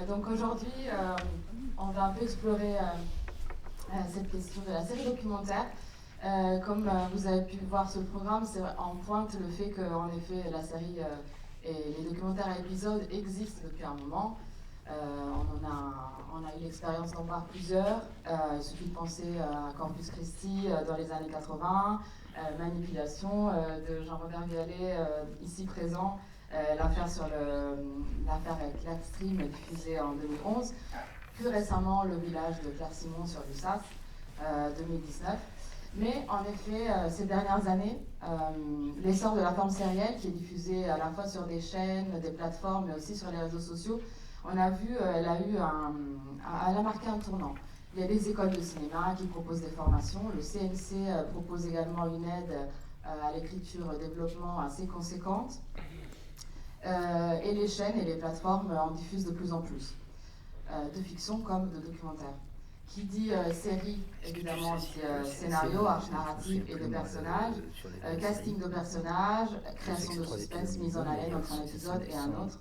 Donc aujourd'hui, on va un peu explorer cette question de la série documentaire. Comme vous avez pu voir sur le programme, c'est en pointe le fait qu'en effet la série et les documentaires à épisodes existent depuis un moment. On a eu l'expérience d'en voir plusieurs. Il suffit de penser à Corpus Christi dans les années 80, Manipulation de Jean-Robert Violet, ici présent, l'affaire avec Claire Stream diffusée en 2011. Plus récemment, Le village de Claire Simon sur l'USAS, 2019. Mais en effet, ces dernières années, l'essor de la forme sérielle qui est diffusée à la fois sur des chaînes, des plateformes, mais aussi sur les réseaux sociaux, on a vu, elle a marqué un tournant. Il y a des écoles de cinéma qui proposent des formations. Le CNC propose également une aide à l'écriture développement assez conséquente. Et les chaînes et les plateformes en diffusent de plus en plus, de fiction comme de documentaire. Qui dit série, évidemment, scénario, arche narrative et de personnages, casting de personnages, création de suspense, mise en haleine entre un épisode et un autre.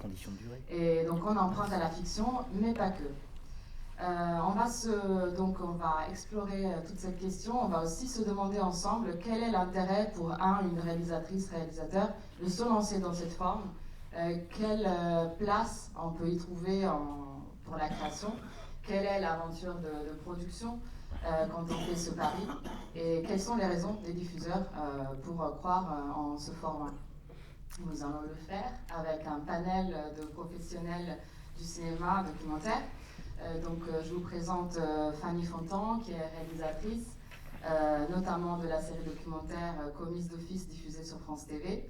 Et donc on emprunte à la fiction, mais pas que. On va explorer toute cette question. On va aussi se demander ensemble quel est l'intérêt pour une réalisatrice, réalisateur de se lancer dans cette forme, quelle place on peut y trouver pour la création. Quelle est l'aventure de production quand on fait ce pari et quelles sont les raisons des diffuseurs pour croire en ce format. Nous allons le faire avec un panel de professionnels du cinéma documentaire. Je vous présente Fanny Fontan, qui est réalisatrice, notamment de la série documentaire Commise d'office diffusée sur France TV.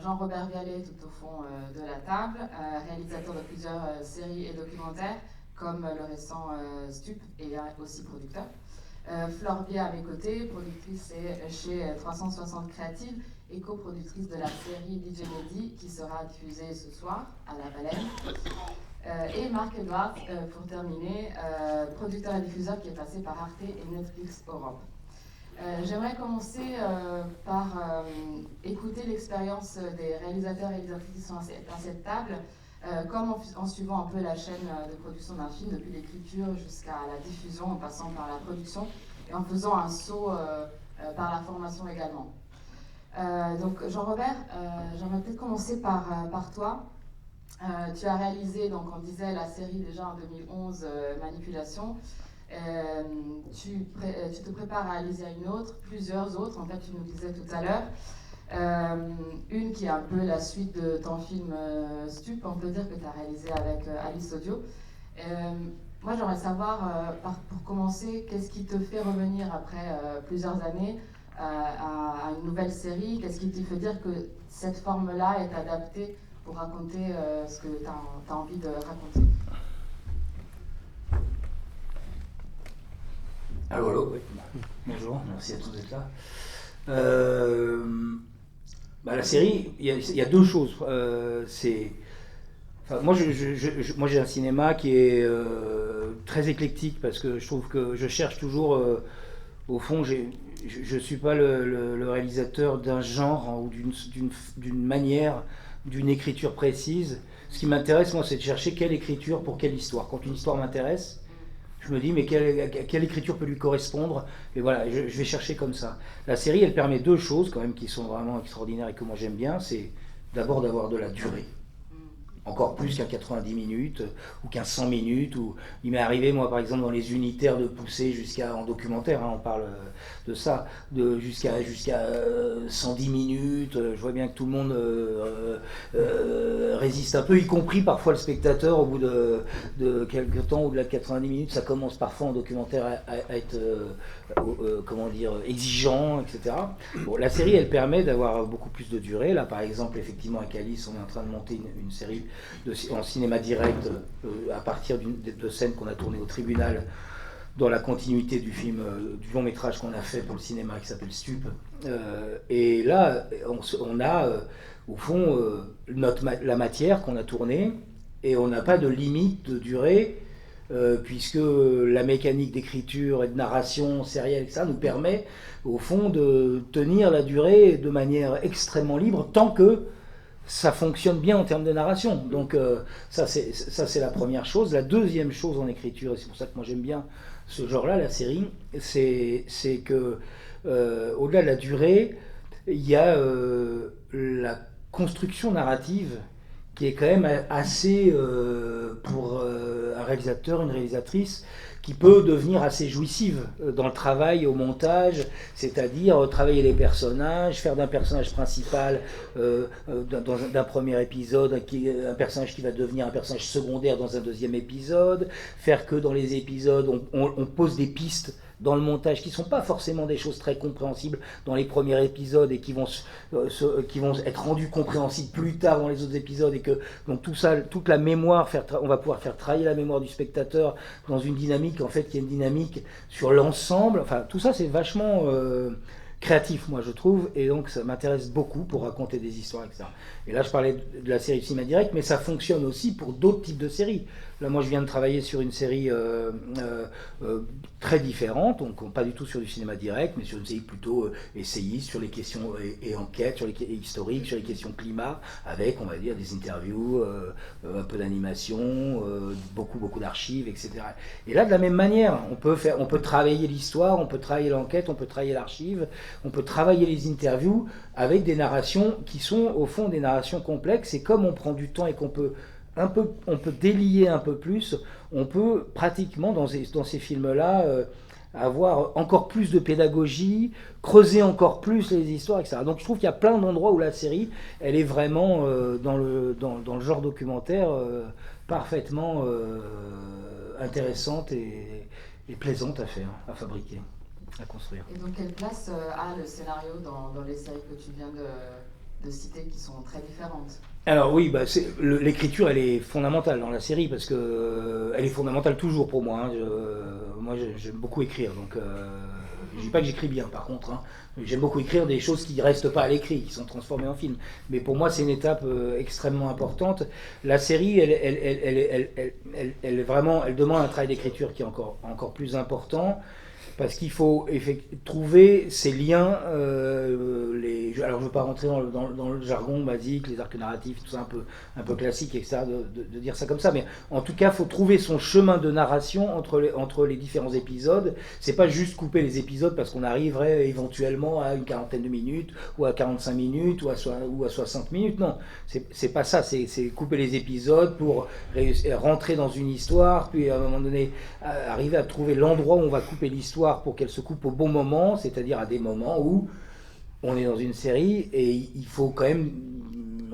Jean-Robert Violet, tout au fond de la table, réalisateur de plusieurs séries et documentaires, comme le récent Stup et aussi producteur. Flore Bier à mes côtés, productrice chez 360 Créative et coproductrice de la série DJ Mehdi qui sera diffusée ce soir à La Baleine. Et Marc Edouard, pour terminer, producteur et diffuseur qui est passé par Arte et Netflix Europe. J'aimerais commencer par écouter l'expérience des réalisateurs et réalisatrices qui sont à cette table. Comme en suivant un peu la chaîne de production d'un film, depuis l'écriture jusqu'à la diffusion, en passant par la production, et en faisant un saut par la formation également. Donc Jean-Robert, j'aimerais peut-être commencer par toi. Tu as réalisé, donc on disait, la série déjà en 2011, Manipulation. Tu te prépares à réaliser plusieurs autres, en fait tu nous disais tout à l'heure. Une qui est un peu la suite de ton film Stup, on peut dire que tu as réalisé avec Alice Audio. Moi j'aimerais savoir, pour commencer, qu'est-ce qui te fait revenir après plusieurs années à une nouvelle série? Qu'est-ce qui te fait dire que cette forme-là est adaptée pour raconter ce que tu as envie de raconter? Allô, oui. Bonjour, merci à tous d'être là. La série, il y a deux choses. Moi j'ai un cinéma qui est très éclectique parce que je trouve que je cherche toujours, au fond, je ne suis pas le réalisateur d'un genre ou d'une manière, d'une écriture précise. Ce qui m'intéresse, moi, c'est de chercher quelle écriture pour quelle histoire. Quand une histoire m'intéresse, je me dis, mais quelle écriture peut lui correspondre? Et voilà, je vais chercher comme ça. La série, elle permet deux choses quand même qui sont vraiment extraordinaires et que moi j'aime bien. C'est d'abord d'avoir de la durée. Encore plus qu'un 90 minutes ou qu'un 100 minutes. Il m'est arrivé, moi, par exemple, dans les unitaires, de pousser en documentaire, on parle de ça, jusqu'à 110 minutes. Je vois bien que tout le monde résiste un peu, y compris parfois le spectateur. Au bout de quelques temps, au-delà de 90 minutes, ça commence parfois en documentaire à être exigeant, etc. Bon, la série, elle permet d'avoir beaucoup plus de durée. Là, par exemple, effectivement, avec Alice, on est en train de monter une série en cinéma direct à partir de scènes qu'on a tournées au tribunal dans la continuité du film, du long métrage qu'on a fait pour le cinéma qui s'appelle Stup. Et là, on a au fond la matière qu'on a tournée et on n'a pas de limite de durée puisque la mécanique d'écriture et de narration sérielle, ça nous permet au fond de tenir la durée de manière extrêmement libre tant que ça fonctionne bien en termes de narration. Donc ça c'est la première chose. La deuxième chose en écriture, et c'est pour ça que moi j'aime bien ce genre-là, la série, c'est que au-delà de la durée, il y a la construction narrative qui est quand même assez, pour un réalisateur, une réalisatrice, qui peut devenir assez jouissive dans le travail, au montage, c'est-à-dire travailler les personnages, faire d'un personnage principal, d'un premier épisode, un personnage qui va devenir un personnage secondaire dans un deuxième épisode, faire que dans les épisodes, on pose des pistes dans le montage qui ne sont pas forcément des choses très compréhensibles dans les premiers épisodes et qui vont être rendues compréhensibles plus tard dans les autres épisodes, et que donc tout ça, toute la mémoire, on va pouvoir faire travailler la mémoire du spectateur dans une dynamique, en fait, qui est une dynamique sur l'ensemble. Enfin, tout ça, c'est vachement créatif, moi, je trouve, et donc ça m'intéresse beaucoup pour raconter des histoires, etc. Et là, je parlais de la série Cinéma Direct, mais ça fonctionne aussi pour d'autres types de séries. Là, moi, je viens de travailler sur une série très différente, donc pas du tout sur du cinéma direct, mais sur une série plutôt essayiste, sur les questions et enquêtes, sur les historiques, sur les questions climat, avec, on va dire, des interviews, un peu d'animation, beaucoup d'archives, etc. Et là, de la même manière, on peut travailler l'histoire, on peut travailler l'enquête, on peut travailler l'archive, on peut travailler les interviews avec des narrations qui sont, au fond, des narrations complexes. Et comme on prend du temps et qu'on peut on peut délier un peu plus, on peut pratiquement dans ces films-là avoir encore plus de pédagogie, creuser encore plus les histoires, etc. Donc je trouve qu'il y a plein d'endroits où la série, elle est vraiment dans le genre documentaire parfaitement intéressante et plaisante à faire, à fabriquer, à construire. Et donc quelle place a le scénario dans les séries que tu viens de citer, qui sont très différentes? Alors oui, l'écriture, elle est fondamentale dans la série, parce que elle est fondamentale toujours pour moi. Moi, j'aime beaucoup écrire, donc je dis pas que j'écris bien, par contre. J'aime beaucoup écrire des choses qui restent pas à l'écrit, qui sont transformées en film. Mais pour moi, c'est une étape extrêmement importante. La série, elle demande un travail d'écriture qui est encore plus important. Parce qu'il faut trouver ces liens, alors je ne veux pas rentrer dans le jargon basique, les arcs narratifs, tout ça un peu classique, etc., de dire ça comme ça, mais en tout cas, il faut trouver son chemin de narration entre les différents épisodes. C'est pas juste couper les épisodes parce qu'on arriverait éventuellement à une quarantaine de minutes, ou à 45 minutes, ou à 60 minutes, non. C'est pas ça, c'est couper les épisodes pour rentrer dans une histoire, puis à un moment donné, arriver à trouver l'endroit où on va couper l'histoire pour qu'elle se coupe au bon moment, c'est-à-dire à des moments où on est dans une série, et il faut quand même,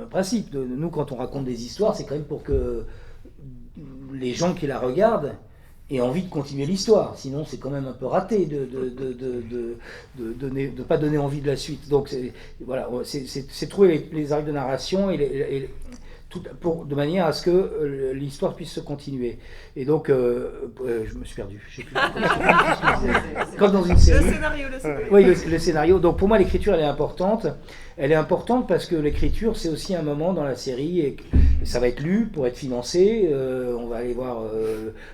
un principe, nous quand on raconte des histoires, c'est quand même pour que les gens qui la regardent aient envie de continuer l'histoire, sinon c'est quand même un peu raté de pas donner envie de la suite. Donc c'est trouver les arcs de narration et de manière à ce que l'histoire puisse se continuer. Et donc, je me suis perdu. Je sais plus. Comme dans une série. Le scénario. Oui, le scénario. Donc pour moi, l'écriture, elle est importante. Elle est importante parce que l'écriture, c'est aussi un moment dans la série, et ça va être lu pour être financé. On va aller voir,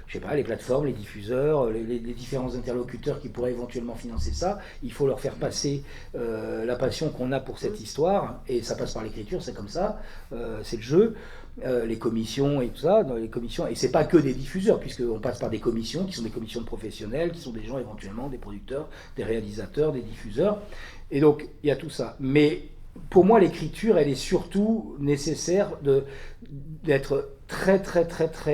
je sais pas, les plateformes, les diffuseurs, les différents interlocuteurs qui pourraient éventuellement financer ça. Il faut leur faire passer la passion qu'on a pour cette histoire, et ça passe par l'écriture, c'est comme ça, c'est le jeu. Les commissions et tout ça, dans les commissions, et c'est pas que des diffuseurs, puisqu'on passe par des commissions qui sont des commissions de professionnels, qui sont des gens éventuellement, des producteurs, des réalisateurs, des diffuseurs, et donc il y a tout ça. Mais pour moi, l'écriture, elle est surtout nécessaire d'être très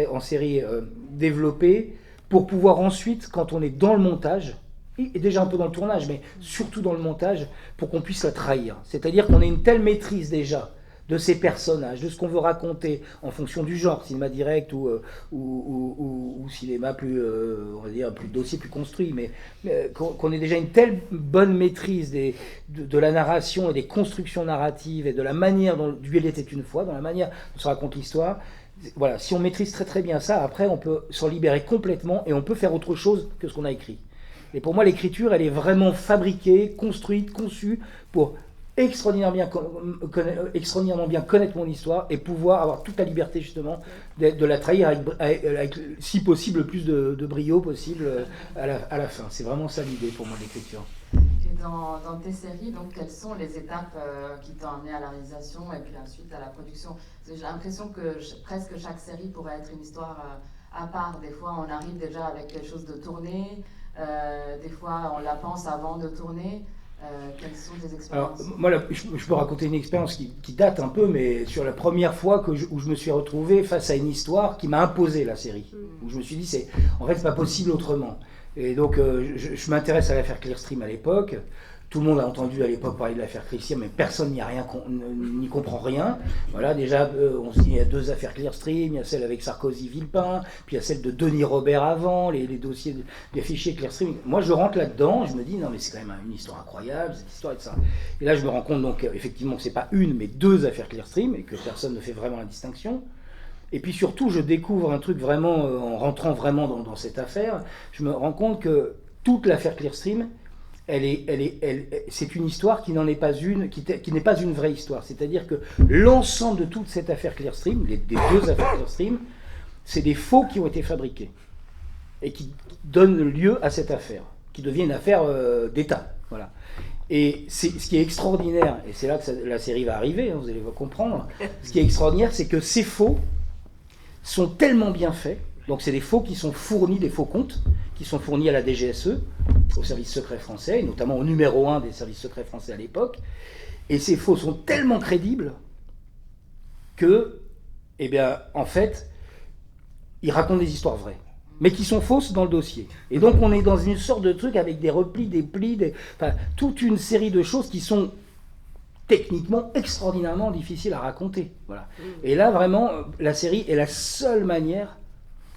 en série développée, pour pouvoir ensuite, quand on est dans le montage, et déjà un peu dans le tournage, mais surtout dans le montage, pour qu'on puisse la trahir. C'est-à-dire qu'on ait une telle maîtrise déjà de ces personnages, de ce qu'on veut raconter en fonction du genre, cinéma direct ou cinéma plus, on va dire, plus dossier, plus construit, mais qu'on ait déjà une telle bonne maîtrise de la narration et des constructions narratives et de la manière dont Il était une fois, dans la manière dont se raconte l'histoire. Voilà, si on maîtrise très bien ça, après on peut s'en libérer complètement et on peut faire autre chose que ce qu'on a écrit. Et pour moi, l'écriture, elle est vraiment fabriquée, construite, conçue pour extraordinairement bien connaître mon histoire et pouvoir avoir toute la liberté justement de la trahir avec si possible le plus de brio possible à la fin. C'est vraiment ça l'idée pour moi de l'écriture. Tu dans tes séries, donc, quelles sont les étapes qui t'ont amené à la réalisation et puis ensuite à la production? Parce que j'ai l'impression que presque chaque série pourrait être une histoire à part. Des fois, on arrive déjà avec quelque chose de tourné. Des fois, on la pense avant de tourner. Quelles sont tes expériences? Alors, moi, je peux raconter une expérience qui date un peu, mais sur la première fois où je me suis retrouvé face à une histoire qui m'a imposé la série. Où je me suis dit, en fait, c'est pas possible autrement. Et donc, je m'intéresse à l'affaire Clearstream à l'époque. Tout le monde a entendu à l'époque parler de l'affaire Clearstream, mais personne n'y comprend rien. Voilà, déjà, on se dit, il y a 2 affaires Clearstream, il y a celle avec Sarkozy-Villepin, puis il y a celle de Denis Robert avant, les dossiers, les fichiers Clearstream. Moi, je rentre là-dedans, je me dis, non, mais c'est quand même une histoire incroyable, cette histoire et ça. Et là, je me rends compte, donc, effectivement, que c'est pas une, mais 2 affaires Clearstream, et que personne ne fait vraiment la distinction. Et puis surtout, je découvre un truc vraiment, en rentrant vraiment dans cette affaire, je me rends compte que toute l'affaire Clearstream, c'est une histoire qui n'en est pas une, qui n'est pas une vraie histoire. C'est-à-dire que l'ensemble de toute cette affaire Clearstream, des 2 affaires Clearstream, c'est des faux qui ont été fabriqués et qui donnent lieu à cette affaire, qui devient une affaire d'État. Voilà. Et ce qui est extraordinaire, et c'est là que la série va arriver, hein, vous allez comprendre, ce qui est extraordinaire, c'est que ces faux sont tellement bien faits. Donc c'est des faux qui sont fournis, des faux comptes, qui sont fournis à la DGSE, au service secret français, et notamment au numéro 1 des services secrets français à l'époque. Et ces faux sont tellement crédibles que, eh bien, en fait, ils racontent des histoires vraies, mais qui sont fausses dans le dossier. Et donc on est dans une sorte de truc avec des replis, des plis, enfin, toute une série de choses qui sont techniquement extraordinairement difficiles à raconter. Voilà. Et là, vraiment, la série est la seule manière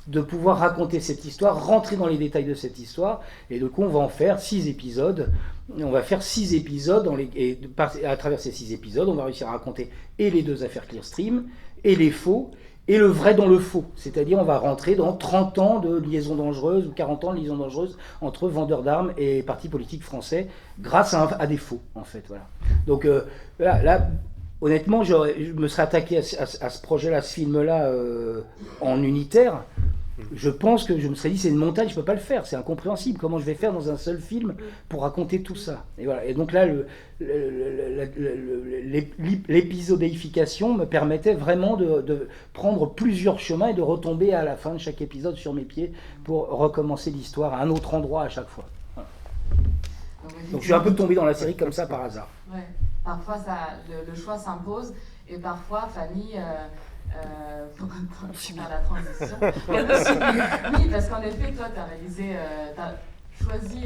de pouvoir raconter cette histoire, rentrer dans les détails de cette histoire, et du coup on va en faire 6 épisodes. On va faire 6 épisodes, et à travers ces 6 épisodes, on va réussir à raconter et les 2 affaires Clearstream, et les faux, et le vrai dans le faux. C'est-à-dire on va rentrer dans 30 ans de liaison dangereuse, ou 40 ans de liaison dangereuse entre vendeurs d'armes et partis politiques français, grâce à des faux, en fait. Voilà. Donc là, honnêtement, je me serais attaqué à ce projet-là, à ce film-là, en unitaire. Je pense que je me serais dit, c'est une montagne, je ne peux pas le faire, c'est incompréhensible. Comment je vais faire dans un seul film pour raconter tout ça? Et voilà. Et donc là, l'épisodéification me permettait vraiment de prendre plusieurs chemins et de retomber à la fin de chaque épisode sur mes pieds pour recommencer l'histoire à un autre endroit à chaque fois. Voilà. Donc je suis un peu tombé dans la série comme ça par hasard. Ouais. Parfois, le choix s'impose, et parfois, Fanny... pour faire la transition. Oui, parce qu'en effet, toi, tu as choisi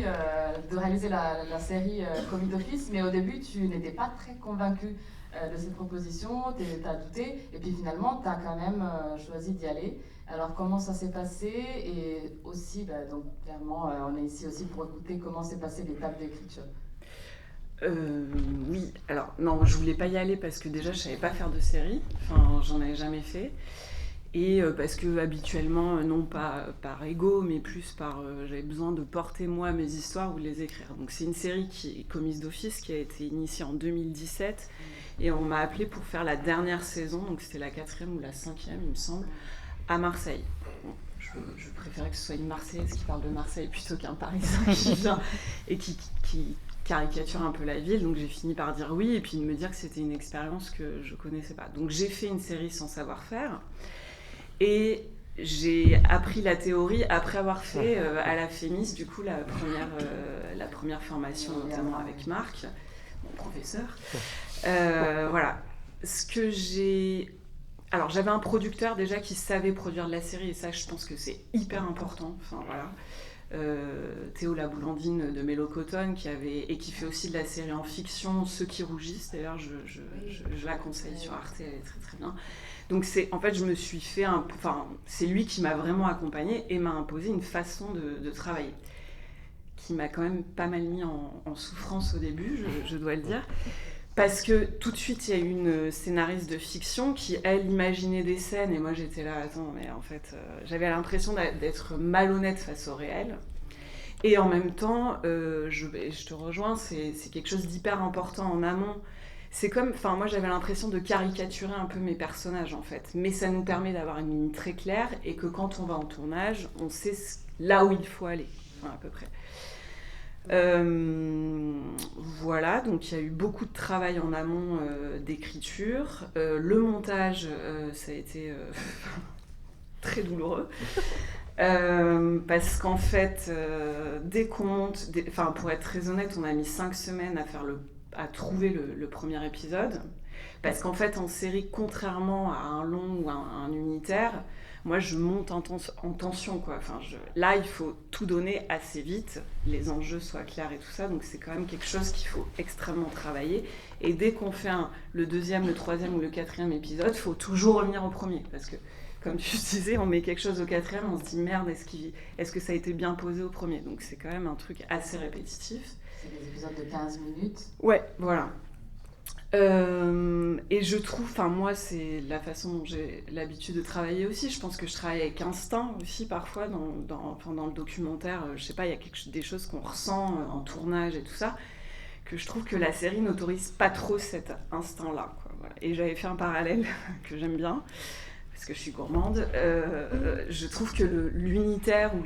de réaliser la série Commis d'office, mais au début, tu n'étais pas très convaincu de cette proposition, tu as douté, et puis finalement, tu as quand même choisi d'y aller. Alors, comment ça s'est passé? Et aussi, donc, clairement, on est ici aussi pour écouter comment s'est passée l'étape d'écriture. Oui, alors non, je voulais pas y aller parce que déjà je savais pas faire de série, enfin j'en avais jamais fait, et parce que habituellement, non pas par ego, mais plus par j'avais besoin de porter moi mes histoires ou de les écrire. Donc c'est une série qui est Commise d'office, qui a été initiée en 2017, et on m'a appelée pour faire la dernière saison, donc c'était la 4e ou la 5e il me semble, à Marseille. Bon, je préférais que ce soit une Marseillaise qui parle de Marseille plutôt qu'un Parisien qui vient et qui caricature un peu la ville, donc j'ai fini par dire oui, et puis de me dire que c'était une expérience que je connaissais pas. Donc j'ai fait une série sans savoir faire, et j'ai appris la théorie après avoir fait à la FEMIS, du coup, la première formation, notamment avec Marc, mon professeur. Voilà. Alors j'avais un producteur déjà qui savait produire de la série, et ça je pense que c'est hyper important. Enfin voilà. Théo Laboulandine de Mélocoton qui fait aussi de la série en fiction Ceux qui rougissent, d'ailleurs je la conseille sur Arte, elle est très très bien. Donc en fait je me suis fait c'est lui qui m'a vraiment accompagnée et m'a imposé une façon de travailler qui m'a quand même pas mal mis en souffrance au début, je dois le dire. Parce que tout de suite, il y a eu une scénariste de fiction qui, elle, imaginait des scènes, et moi j'étais là, attends, mais en fait, j'avais l'impression d'être malhonnête face au réel. Et en même temps, je te rejoins, c'est quelque chose d'hyper important en amont. C'est comme, moi j'avais l'impression de caricaturer un peu mes personnages en fait, mais ça nous permet d'avoir une ligne très claire, et que quand on va en tournage, on sait là où il faut aller, à peu près. Voilà, donc il y a eu beaucoup de travail en amont d'écriture. Le montage, ça a été très douloureux. Parce qu'en fait, dès qu'on monte, pour être très honnête, on a mis 5 semaines à trouver le premier épisode. Parce qu'en fait, en série, contrairement à un long ou à un unitaire, moi je monte en tension, quoi. Là, il faut tout donner assez vite, les enjeux soient clairs et tout ça, donc c'est quand même quelque chose qu'il faut extrêmement travailler. Et dès qu'on fait le deuxième, le troisième ou le quatrième épisode, il faut toujours revenir au premier. Parce que, comme tu disais, on met quelque chose au quatrième, on se dit merde, est-ce que ça a été bien posé au premier? Donc c'est quand même un truc assez répétitif. C'est des épisodes de 15 minutes. Ouais, voilà. Et je trouve, moi c'est la façon dont j'ai l'habitude de travailler aussi. Je pense que je travaille avec instinct aussi parfois dans le documentaire. Je sais pas, il y a des choses qu'on ressent en tournage et tout ça, que je trouve que la série n'autorise pas trop cet instinct-là, quoi. Voilà. Et j'avais fait un parallèle que j'aime bien, parce que je suis gourmande. Je trouve que l'unitaire ou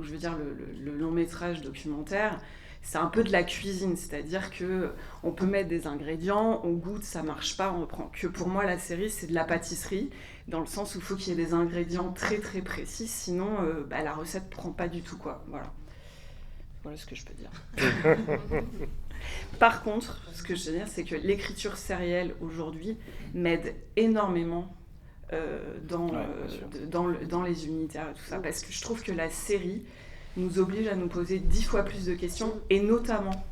je veux dire le long métrage documentaire, c'est un peu de la cuisine, c'est-à-dire qu'on peut mettre des ingrédients, on goûte, ça marche pas, on reprend. Que pour moi, la série, c'est de la pâtisserie, dans le sens où il faut qu'il y ait des ingrédients très très précis, sinon la recette prend pas du tout, quoi. Voilà ce que je peux dire. Par contre, ce que je veux dire, c'est que l'écriture sérielle aujourd'hui m'aide énormément dans les unitaires et tout ça, parce que je trouve que la série nous oblige à nous poser 10 fois plus de questions, et notamment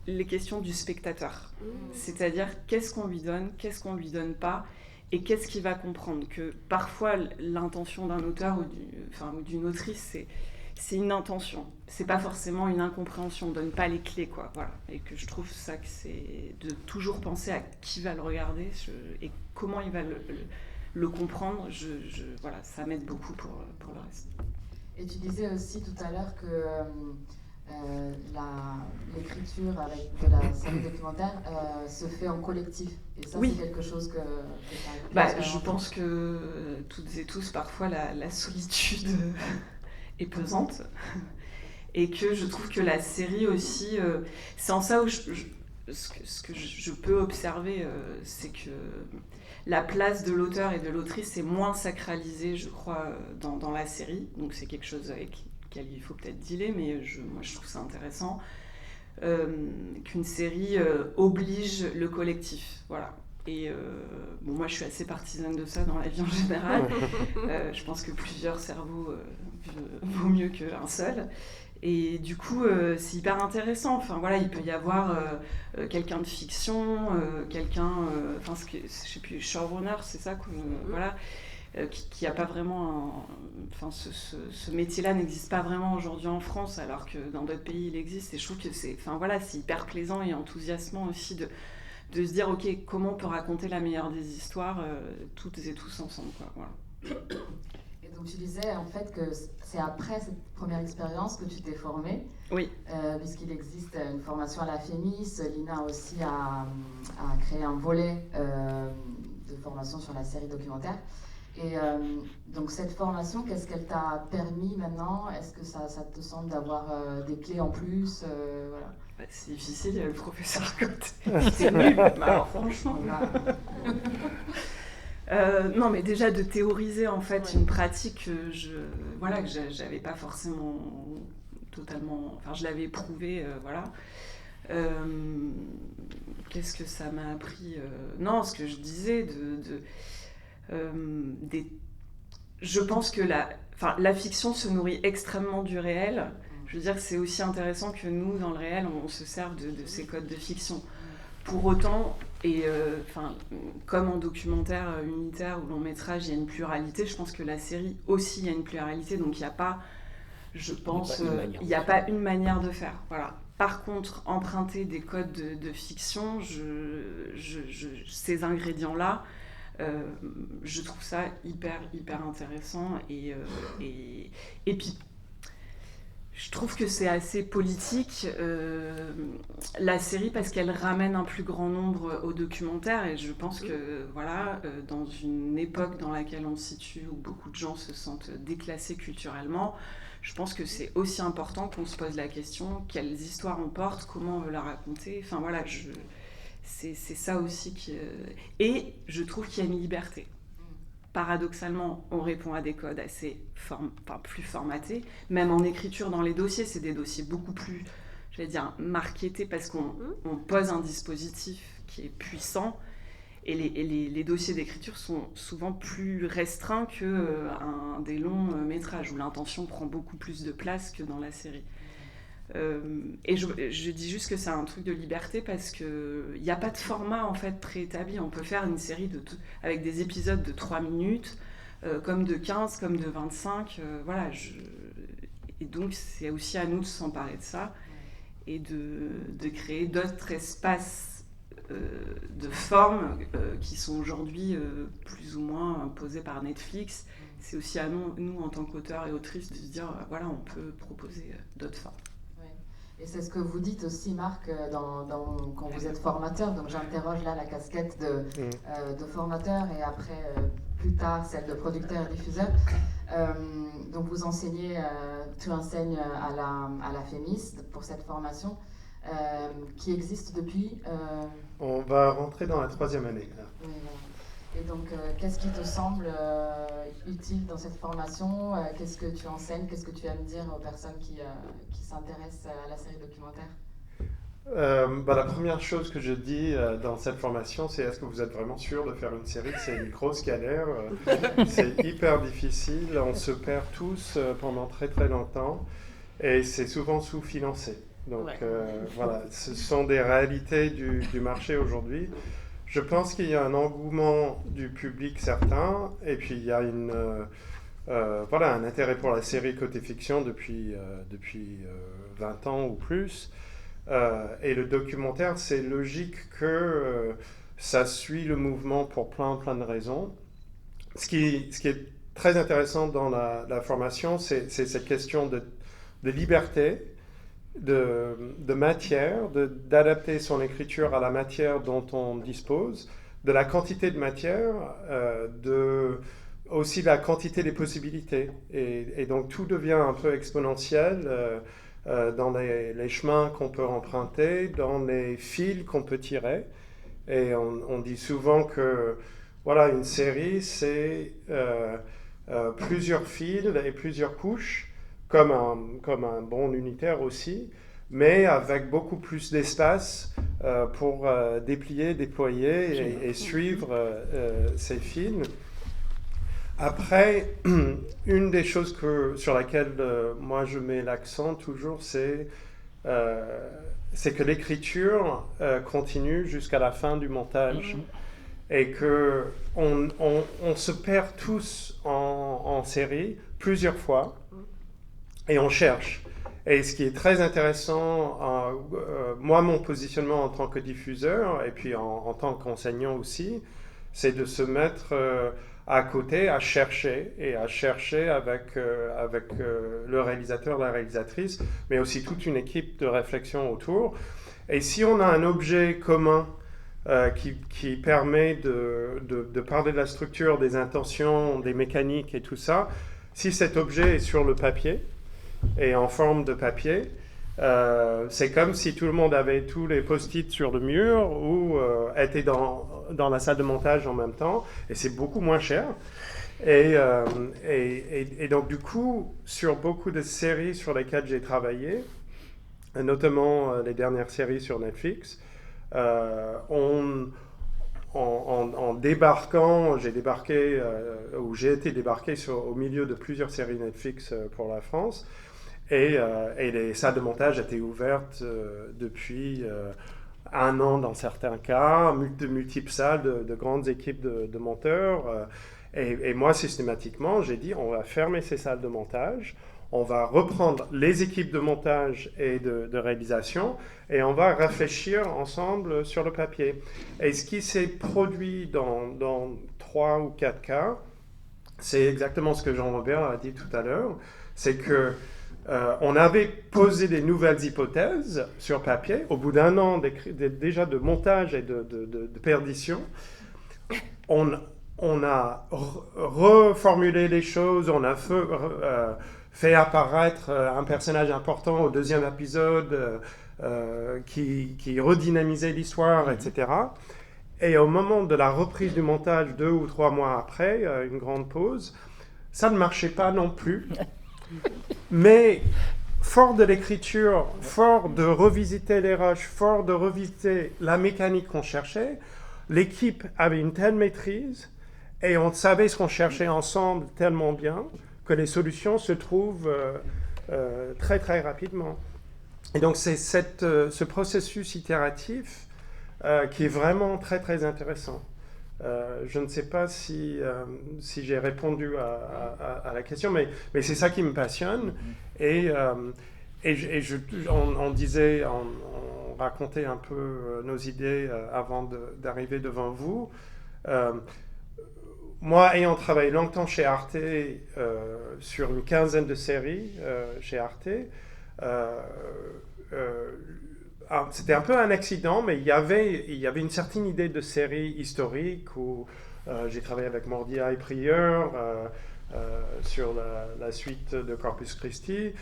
les questions du spectateur. C'est-à-dire, qu'est-ce qu'on lui donne pas, et qu'est-ce qu'il va comprendre. Que parfois, l'intention d'un auteur ou d'une autrice, c'est une intention. C'est pas forcément une incompréhension, on donne pas les clés, quoi. Voilà. Et que je trouve ça que c'est de toujours penser à qui va le regarder et comment il va le comprendre. Voilà, ça m'aide beaucoup pour le reste. Et tu disais aussi tout à l'heure que l'écriture avec de la série documentaire se fait en collectif. Et ça, oui. C'est quelque chose que je pense que toutes et tous, parfois, la solitude est pesante. Et que je trouve que la série aussi, c'est en ça où ce que je peux observer, c'est que la place de l'auteur et de l'autrice est moins sacralisée, je crois, dans la série. Donc c'est quelque chose avec lequel il faut peut-être dealer, mais moi je trouve ça intéressant. Qu'une série oblige le collectif, voilà. Et moi je suis assez partisane de ça dans la vie en général. Je pense que plusieurs cerveaux vaut mieux qu'un seul. Et du coup, c'est hyper intéressant. Il peut y avoir quelqu'un de fiction, je sais plus, showrunner, c'est ça, voilà, qui a pas vraiment ce métier-là n'existe pas vraiment aujourd'hui en France, alors que dans d'autres pays il existe. Et je trouve que c'est hyper plaisant et enthousiasmant aussi de se dire, ok, comment on peut raconter la meilleure des histoires toutes et tous ensemble, quoi. Voilà. Donc tu disais en fait que c'est après cette première expérience que tu t'es formée. Oui. Puisqu'il existe une formation à la FEMIS, Lina aussi a créé un volet de formation sur la série documentaire. Et donc cette formation, qu'est-ce qu'elle t'a permis maintenant? Est-ce que ça te semble d'avoir des clés en plus voilà. C'est difficile, il y a le professeur à côté. C'est nul, alors franchement. Non, mais déjà de théoriser en fait une pratique que j'avais pas forcément totalement. Je l'avais éprouvé, voilà. Qu'est-ce que ça m'a appris Non, ce que je disais je pense que la fiction se nourrit extrêmement du réel. Je veux dire, c'est aussi intéressant que nous, dans le réel, on se serve de ces codes de fiction. Pour autant, et comme en documentaire unitaire ou long métrage, il y a une pluralité, je pense que la série aussi, il y a une pluralité, donc il n'y a pas, je pense, il n'y a pas une manière de faire. Voilà. Par contre, emprunter des codes de fiction, ces ingrédients-là, je trouve ça hyper intéressant et puis je trouve que c'est assez politique, la série, parce qu'elle ramène un plus grand nombre au documentaire, et je pense que dans une époque dans laquelle on se situe, où beaucoup de gens se sentent déclassés culturellement, je pense que c'est aussi important qu'on se pose la question quelles histoires on porte, comment on veut la raconter. Enfin voilà, c'est ça aussi qui. Et je trouve qu'il y a une liberté. Paradoxalement, on répond à des codes assez plus formatés. Même en écriture dans les dossiers, c'est des dossiers beaucoup plus, j'allais dire, marketés parce qu'on pose un dispositif qui est puissant. Et les dossiers d'écriture sont souvent plus restreints que des longs métrages où l'intention prend beaucoup plus de place que dans la série. Et je dis juste que c'est un truc de liberté parce qu'il n'y a pas de format en fait préétabli. On peut faire une série avec des épisodes de 3 minutes, comme de 15, comme de 25. Voilà, et donc c'est aussi à nous de s'emparer de ça et de créer d'autres espaces de formes qui sont aujourd'hui plus ou moins imposées par Netflix. C'est aussi à nous en tant qu'auteurs et autrices de se dire voilà, on peut proposer d'autres formes. Et c'est ce que vous dites aussi, Marc, quand vous êtes formateur. Donc j'interroge là la casquette de formateur et après, plus tard, celle de producteur et diffuseur. Donc vous enseignez, tu enseignes à la FEMIS pour cette formation qui existe depuis... On va rentrer dans la 3e année. Là. Oui, voilà. Et donc, qu'est-ce qui te semble utile dans cette formation? Qu'est-ce que tu enseignes? Qu'est-ce que tu aimes dire aux personnes qui s'intéressent à la série documentaire? La première chose que je dis dans cette formation, c'est est-ce que vous êtes vraiment sûr de faire une série? C'est une grosse galère, c'est hyper difficile, on se perd tous pendant très très longtemps et c'est souvent sous-financé. Donc voilà, ce sont des réalités du marché aujourd'hui. Je pense qu'il y a un engouement du public certain, et puis il y a un intérêt pour la série côté fiction depuis 20 ans ou plus. Et le documentaire, c'est logique que ça suit le mouvement pour plein de raisons. Ce qui est très intéressant dans la formation, c'est cette question de liberté, de matière, d'adapter son écriture à la matière dont on dispose, de la quantité de matière, aussi la quantité des possibilités. Et donc tout devient un peu exponentiel dans les chemins qu'on peut emprunter, dans les fils qu'on peut tirer. Et on dit souvent que voilà, une série, c'est plusieurs fils et plusieurs couches, comme un bon unitaire aussi, mais avec beaucoup plus d'espace pour déplier, déployer et suivre ces fils. Après, une des choses sur laquelle moi je mets l'accent toujours, c'est que l'écriture continue jusqu'à la fin du montage. Et qu'on se perd tous en série plusieurs fois. Et on cherche. Et ce qui est très intéressant, moi, mon positionnement en tant que diffuseur, et puis en tant qu'enseignant aussi, c'est de se mettre à côté, à chercher avec le réalisateur, la réalisatrice, mais aussi toute une équipe de réflexion autour. Et si on a un objet commun qui permet de parler de la structure, des intentions, des mécaniques et tout ça, si cet objet est sur le papier, et en forme de papier, c'est comme si tout le monde avait tous les post-it sur le mur ou était dans la salle de montage en même temps, et c'est beaucoup moins cher. Et donc du coup, sur beaucoup de séries sur lesquelles j'ai travaillé, notamment les dernières séries sur Netflix, en débarquant, j'ai été débarqué au milieu de plusieurs séries Netflix pour la France. Et les salles de montage étaient ouvertes depuis 1 an dans certains cas, de multiples salles, de grandes équipes de monteurs. Et moi, systématiquement, j'ai dit, on va fermer ces salles de montage, on va reprendre les équipes de montage et de réalisation, et on va réfléchir ensemble sur le papier. Et ce qui s'est produit dans 3 ou 4 cas, c'est exactement ce que Jean-Robert a dit tout à l'heure, c'est que on avait posé des nouvelles hypothèses sur papier. Au bout d'1 an déjà de montage et de perdition, on a reformulé les choses, on a fait apparaître un personnage important au deuxième épisode qui redynamisait l'histoire, etc. Et au moment de la reprise du montage, 2 ou 3 mois après, une grande pause, ça ne marchait pas non plus. Mais fort de l'écriture, fort de revisiter les rushs, fort de revisiter la mécanique qu'on cherchait, l'équipe avait une telle maîtrise et on savait ce qu'on cherchait ensemble tellement bien que les solutions se trouvent très très rapidement. Et donc c'est ce processus itératif qui est vraiment très très intéressant. Je ne sais pas si j'ai répondu à la question, mais c'est ça qui me passionne. Et on disait, on racontait un peu nos idées avant d'arriver devant vous. Moi, ayant travaillé longtemps chez Arte, sur une quinzaine de séries chez Arte, c'était un peu un accident, mais il y avait une certaine idée de série historique où j'ai travaillé avec Mordia et Prieur sur la suite de Corpus Christi.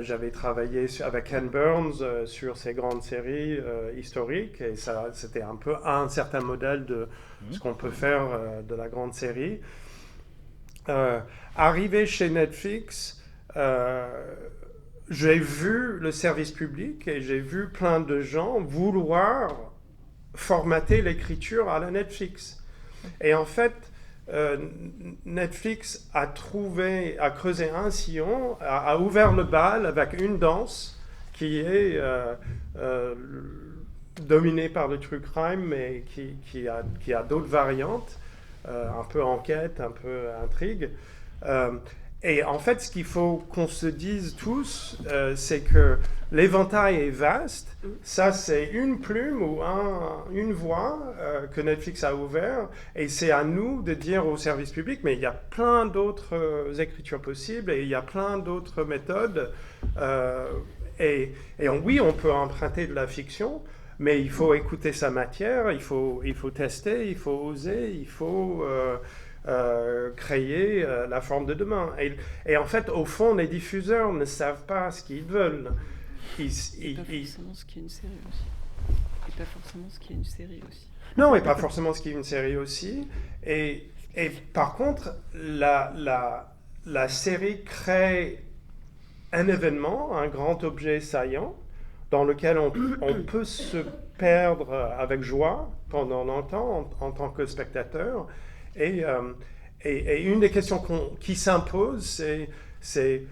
J'avais travaillé avec Ken Burns sur ces grandes séries historiques, et ça, c'était un peu un certain modèle de ce qu'on peut faire de la grande série. Arrivé chez Netflix, j'ai vu le service public et j'ai vu plein de gens vouloir formater l'écriture à la Netflix. Et en fait, Netflix a creusé un sillon, a ouvert le bal avec une danse qui est dominée par le true crime, mais qui a d'autres variantes, un peu enquête, un peu intrigue. Et en fait, ce qu'il faut qu'on se dise tous, c'est que l'éventail est vaste. Ça, c'est une plume ou une voie que Netflix a ouvert. Et c'est à nous de dire au service public, mais il y a plein d'autres écritures possibles et il y a plein d'autres méthodes. Oui, on peut emprunter de la fiction, mais il faut écouter sa matière, il faut tester, il faut oser, il faut... créer la forme de demain. Et en fait, au fond, les diffuseurs ne savent pas ce qu'ils veulent. Pas forcément ce qui est une série aussi. Et pas forcément ce qui est une série aussi. Non, et pas forcément ce qui est une série aussi. Et par contre, la série crée un événement, un grand objet saillant, dans lequel on peut se perdre avec joie pendant longtemps en tant que spectateur. Et une des questions qui s'impose, c'est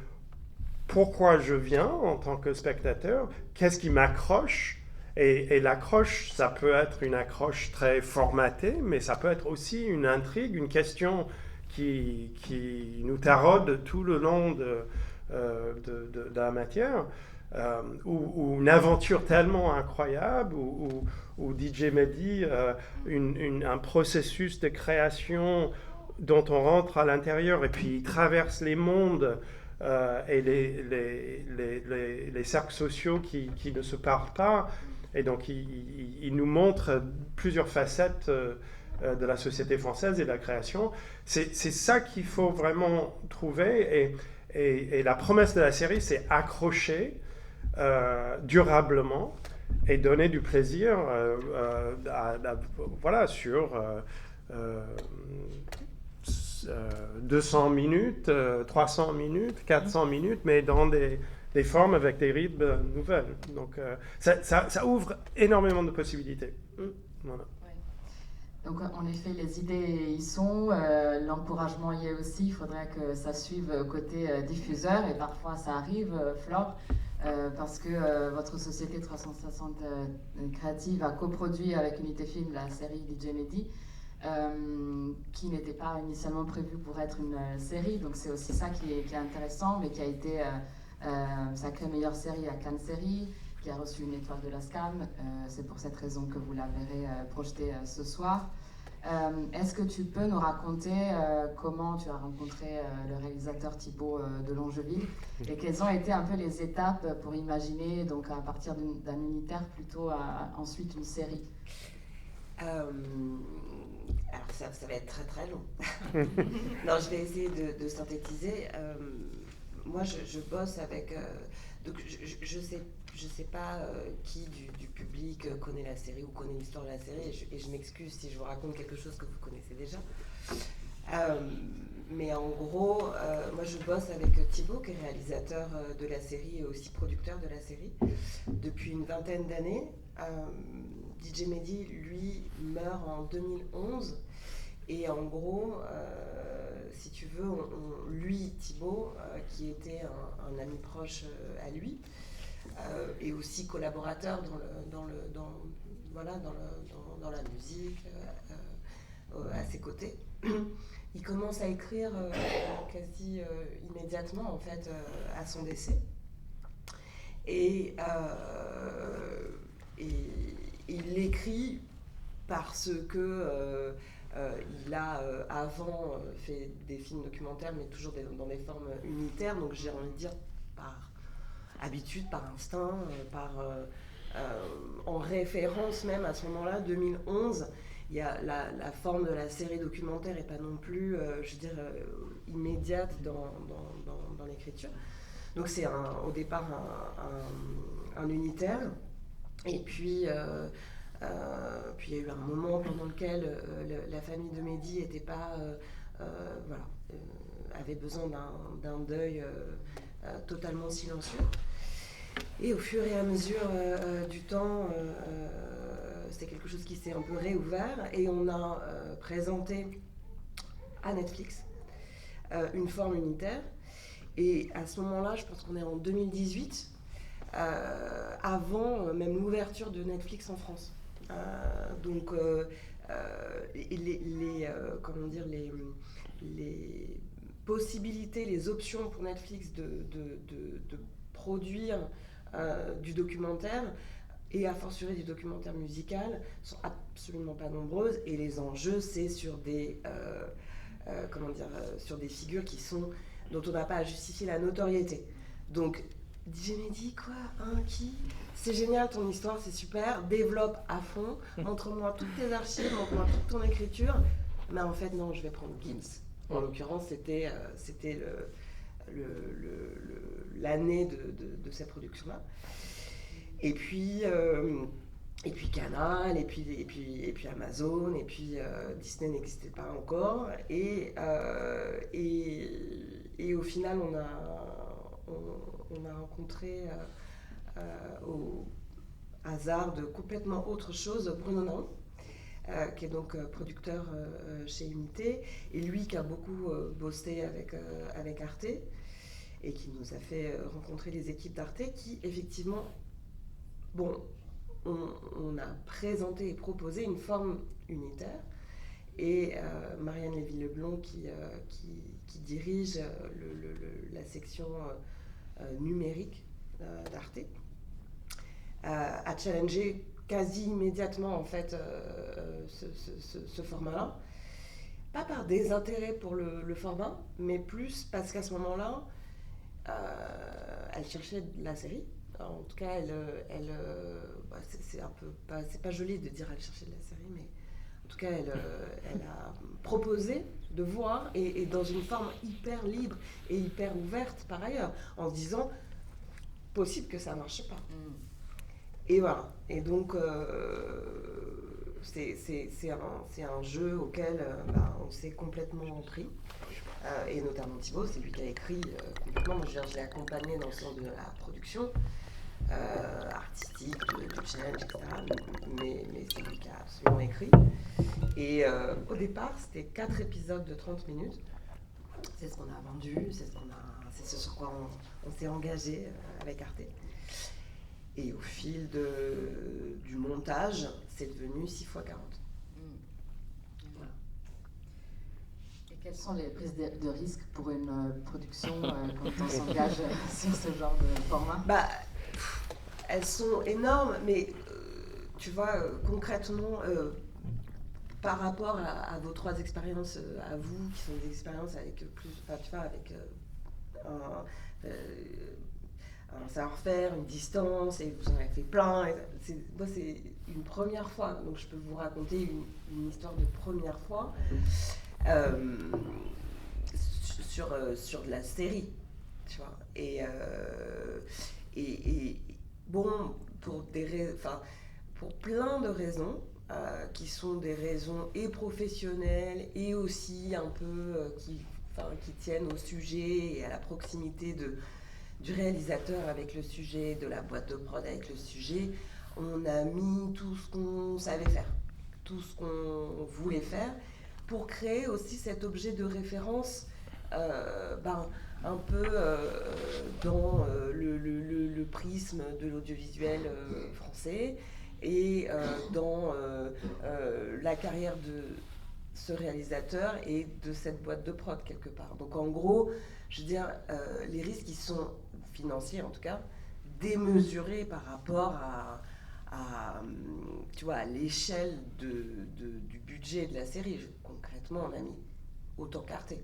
pourquoi je viens en tant que spectateur, qu'est-ce qui m'accroche, et l'accroche, ça peut être une accroche très formatée, mais ça peut être aussi une intrigue, une question qui nous taraude tout le long de la matière, ou une aventure tellement incroyable, ou DJ Mehdi, un processus de création dont on rentre à l'intérieur et puis il traverse les mondes et les cercles sociaux qui ne se parlent pas. Et donc il nous montre plusieurs facettes de la société française et de la création. C'est ça qu'il faut vraiment trouver. Et la promesse de la série, c'est accrocher durablement et donner du plaisir sur 200 minutes, 300 minutes, 400 minutes, mais dans des formes avec des rythmes nouvelles. Donc ça ouvre énormément de possibilités. Voilà. Donc en effet, les idées y sont, l'encouragement y est aussi, il faudrait que ça suive côté diffuseur, et parfois ça arrive, Flore, parce que votre société 360 Créative a coproduit avec Unité Film la série DJ Mehdi, qui n'était pas initialement prévue pour être une série, donc c'est aussi ça qui est intéressant, mais qui a été sacrée meilleure série à Cannes Série, qui a reçu une étoile de la SCAM. C'est pour cette raison que vous la verrez projetée ce soir. Est-ce que tu peux nous raconter comment tu as rencontré le réalisateur Thibaut de Longeville et quelles ont été un peu les étapes pour imaginer, donc à partir d'un unitaire plutôt ensuite une série? Alors ça va être très très long. Non, je vais essayer de synthétiser. moi, je bosse avec... donc, je sais pas qui du public connaît la série ou connaît l'histoire de la série, et je m'excuse si je vous raconte quelque chose que vous connaissez déjà. Mais en gros, moi je bosse avec Thibaut, qui est réalisateur de la série et aussi producteur de la série, depuis une vingtaine d'années. DJ Mehdi, lui, meurt en 2011. Et en gros, si tu veux, lui, Thibaut, qui était un ami proche à lui, et aussi collaborateur dans la musique, à ses côtés, il commence à écrire quasi immédiatement en fait à son décès. Et il l'écrit parce que il a avant fait des films documentaires, mais toujours dans des formes unitaires, donc j'ai envie de dire par habitude, par instinct, en référence même à ce moment-là, 2011. Il y a la forme de la série documentaire n'est pas non plus, je veux dire, immédiate dans l'écriture. Donc c'est au départ un unitaire. Et puis, puis il y a eu un moment pendant lequel la famille de Mehdi était pas, avait besoin d'un deuil totalement silencieux. Et au fur et à mesure du temps, c'est quelque chose qui s'est un peu réouvert et on a présenté à Netflix une forme unitaire. Et à ce moment-là, je pense qu'on est en 2018, avant même l'ouverture de Netflix en France. Donc, les possibilités, les options pour Netflix de produire du documentaire, et a fortiori du documentaire musical, sont absolument pas nombreuses, et les enjeux, c'est sur sur des figures dont on n'a pas à justifier la notoriété. Donc, DJ Mehdi, quoi, qui ? C'est génial ton histoire, c'est super, développe à fond, montre-moi toutes tes archives, montre-moi toute ton écriture, mais en fait, non, je vais prendre Gims. En l'occurrence, c'était l'année de cette production-là. Et puis Canal, et puis Amazon, et puis Disney n'existait pas encore. Et au final, on a rencontré au hasard de complètement autre chose Bruno Naon, qui est donc producteur chez Unité, et lui qui a beaucoup bossé avec Arte, et qui nous a fait rencontrer les équipes d'Arte qui, effectivement, on a présenté et proposé une forme unitaire, et Marianne Lévy-Leblond qui dirige la section numérique d'Arte a challengé quasi immédiatement en fait ce format-là, pas par désintérêt pour le format, mais plus parce qu'à ce moment-là elle cherchait de la série. En tout cas, c'est pas joli de dire elle cherchait de la série, mais en tout cas, elle a proposé de voir, et dans une forme hyper libre et hyper ouverte par ailleurs, en se disant possible que ça marche pas. Et voilà. Et donc, c'est un jeu auquel on s'est complètement pris. Et notamment Thibaut, c'est lui qui a écrit complètement. Moi, je l'ai accompagné dans le sens de la production artistique, de challenge, etc. Mais c'est lui qui a absolument écrit. Et au départ, c'était 4 épisodes de 30 minutes. C'est ce qu'on a vendu, c'est ce sur quoi on s'est engagé avec Arte. Et au fil du montage, c'est devenu 6x40. Voilà. Et quelles sont les prises de risque pour une production quand on s'engage sur ce genre de format ? Elles sont énormes, mais tu vois, concrètement, par rapport à vos 3 expériences, à vous, qui sont des expériences avec plus, tu vois, avec un savoir-faire, une distance, et vous en avez fait plein. Moi, c'est une première fois, donc je peux vous raconter une histoire de première fois sur de la série. tu vois. Et bon, pour plein de raisons, qui sont des raisons et professionnelles et aussi un peu qui tiennent au sujet et à la proximité du réalisateur avec le sujet, de la boîte de prod avec le sujet, on a mis tout ce qu'on savait faire, tout ce qu'on voulait faire pour créer aussi cet objet de référence un peu dans le prisme de l'audiovisuel français et dans la carrière de ce réalisateur et de cette boîte de prod quelque part. Donc en gros, je veux dire, les risques qui sont financiers en tout cas, démesurés par rapport tu vois, à l'échelle du budget de la série. Concrètement, on a mis autant qu'Arte,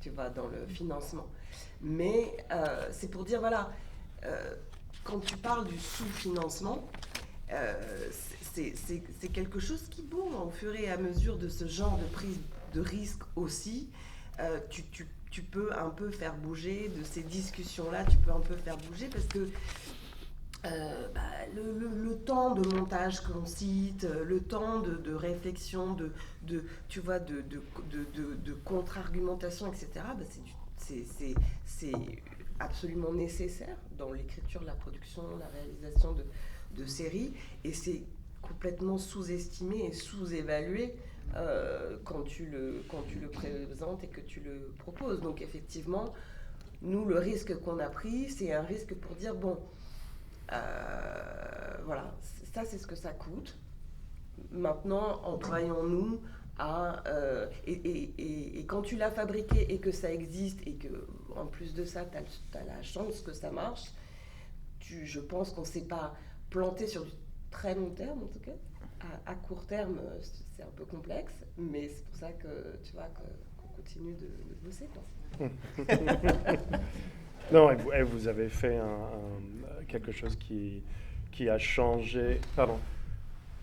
tu vois, dans le financement. Mais c'est pour dire, voilà, quand tu parles du sous-financement, c'est quelque chose qui, bon, au fur et à mesure de ce genre de prise de risque aussi, tu peux un peu faire bouger de ces discussions-là, tu peux un peu faire bouger parce que le temps de montage qu'on cite, le temps de réflexion, tu vois, de contre-argumentation, etc., c'est absolument nécessaire dans l'écriture, la production, la réalisation de séries, et c'est complètement sous-estimé et sous-évalué quand tu le présentes et que tu le proposes. Donc effectivement, nous, le risque qu'on a pris, c'est un risque pour dire, bon, voilà, ça c'est ce que ça coûte. Maintenant, employons-nous à... et quand tu l'as fabriqué et que ça existe et que en plus de ça, tu as la chance que ça marche, je pense qu'on ne s'est pas planté sur du très long terme en tout cas. À court terme, c'est un peu complexe, mais c'est pour ça que tu vois qu'on continue de bosser, quoi. Non, et vous avez fait quelque chose qui a changé. Pardon.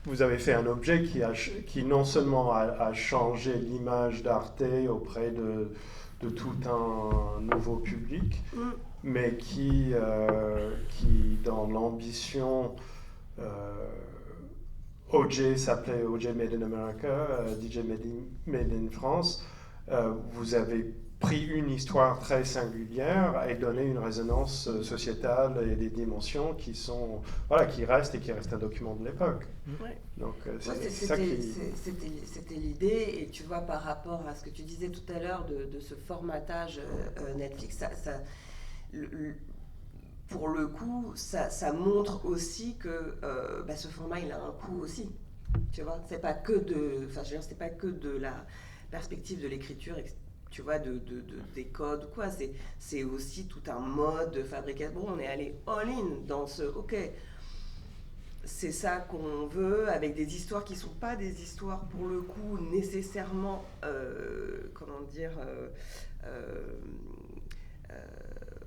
Vous avez fait un objet qui non seulement a changé l'image d'Arte auprès de tout un nouveau public, mais qui dans l'ambition, OJ s'appelait OJ Made in America, DJ Made in France. Vous avez pris une histoire très singulière et donné une résonance sociétale et des dimensions qui restent un document de l'époque. Ouais. Donc c'était l'idée, et tu vois, par rapport à ce que tu disais tout à l'heure de ce formatage Netflix, pour le coup, ça montre aussi que ce format, il a un coût aussi. Tu vois, c'est pas que c'est pas que de la perspective de l'écriture, tu vois, des codes ou quoi. C'est aussi tout un mode de fabrication. Bon, on est allé all-in dans ce... OK, c'est ça qu'on veut, avec des histoires qui ne sont pas des histoires, pour le coup, nécessairement,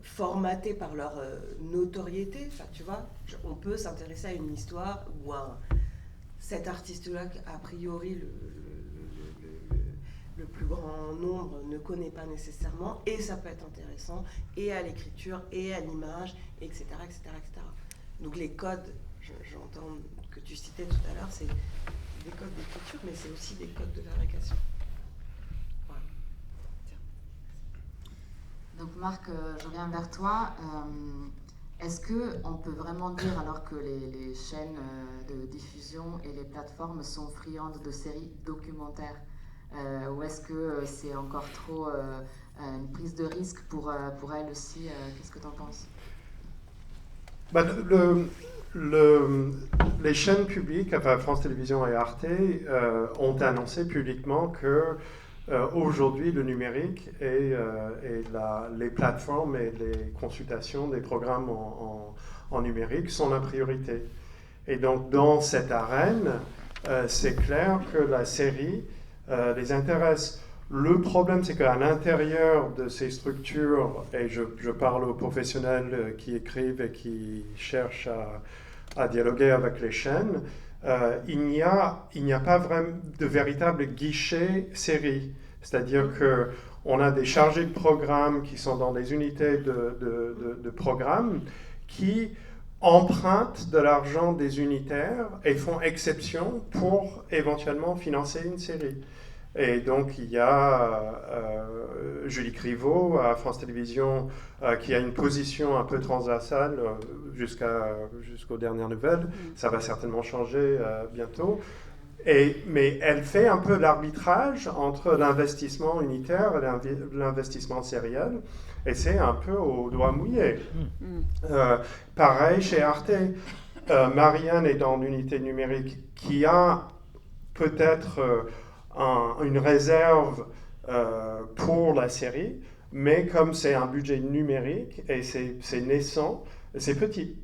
formatées par leur notoriété. Enfin, tu vois, on peut s'intéresser à une histoire où cet artiste-là, a priori, le plus grand nombre ne connaît pas nécessairement, et ça peut être intéressant, et à l'écriture, et à l'image, etc., etc., etc. Donc les codes, j'entends que tu citais tout à l'heure, c'est des codes d'écriture, mais c'est aussi des codes de fabrication. Voilà. Donc Marc, je reviens vers toi. Est-ce qu'on peut vraiment dire, alors que les chaînes de diffusion et les plateformes sont friandes de séries documentaires, ou est-ce que c'est encore trop une prise de risque pour elles aussi? Qu'est-ce que tu en penses? Les chaînes publiques, enfin France Télévisions et Arte, ont annoncé publiquement que aujourd'hui le numérique et les plateformes et les consultations des programmes en numérique sont la priorité. Et donc dans cette arène, c'est clair que la série les intéresse. Le problème, c'est qu'à l'intérieur de ces structures, et je parle aux professionnels qui écrivent et qui cherchent à dialoguer avec les chaînes, il n'y a pas vraiment de véritable guichet série. C'est-à-dire on a des chargés de programme qui sont dans des unités de programme qui empruntent de l'argent des unitaires et font exception pour éventuellement financer une série. Et donc il y a Julie Criveau à France Télévisions qui a une position un peu transversale jusqu'aux dernières nouvelles. Ça va certainement changer bientôt. Mais elle fait un peu l'arbitrage entre l'investissement unitaire et l'investissement sériel. Et c'est un peu au doigt mouillé. Pareil chez Arte. Marianne est dans l'unité numérique qui a peut-être une réserve pour la série, mais comme c'est un budget numérique et c'est naissant, c'est petit.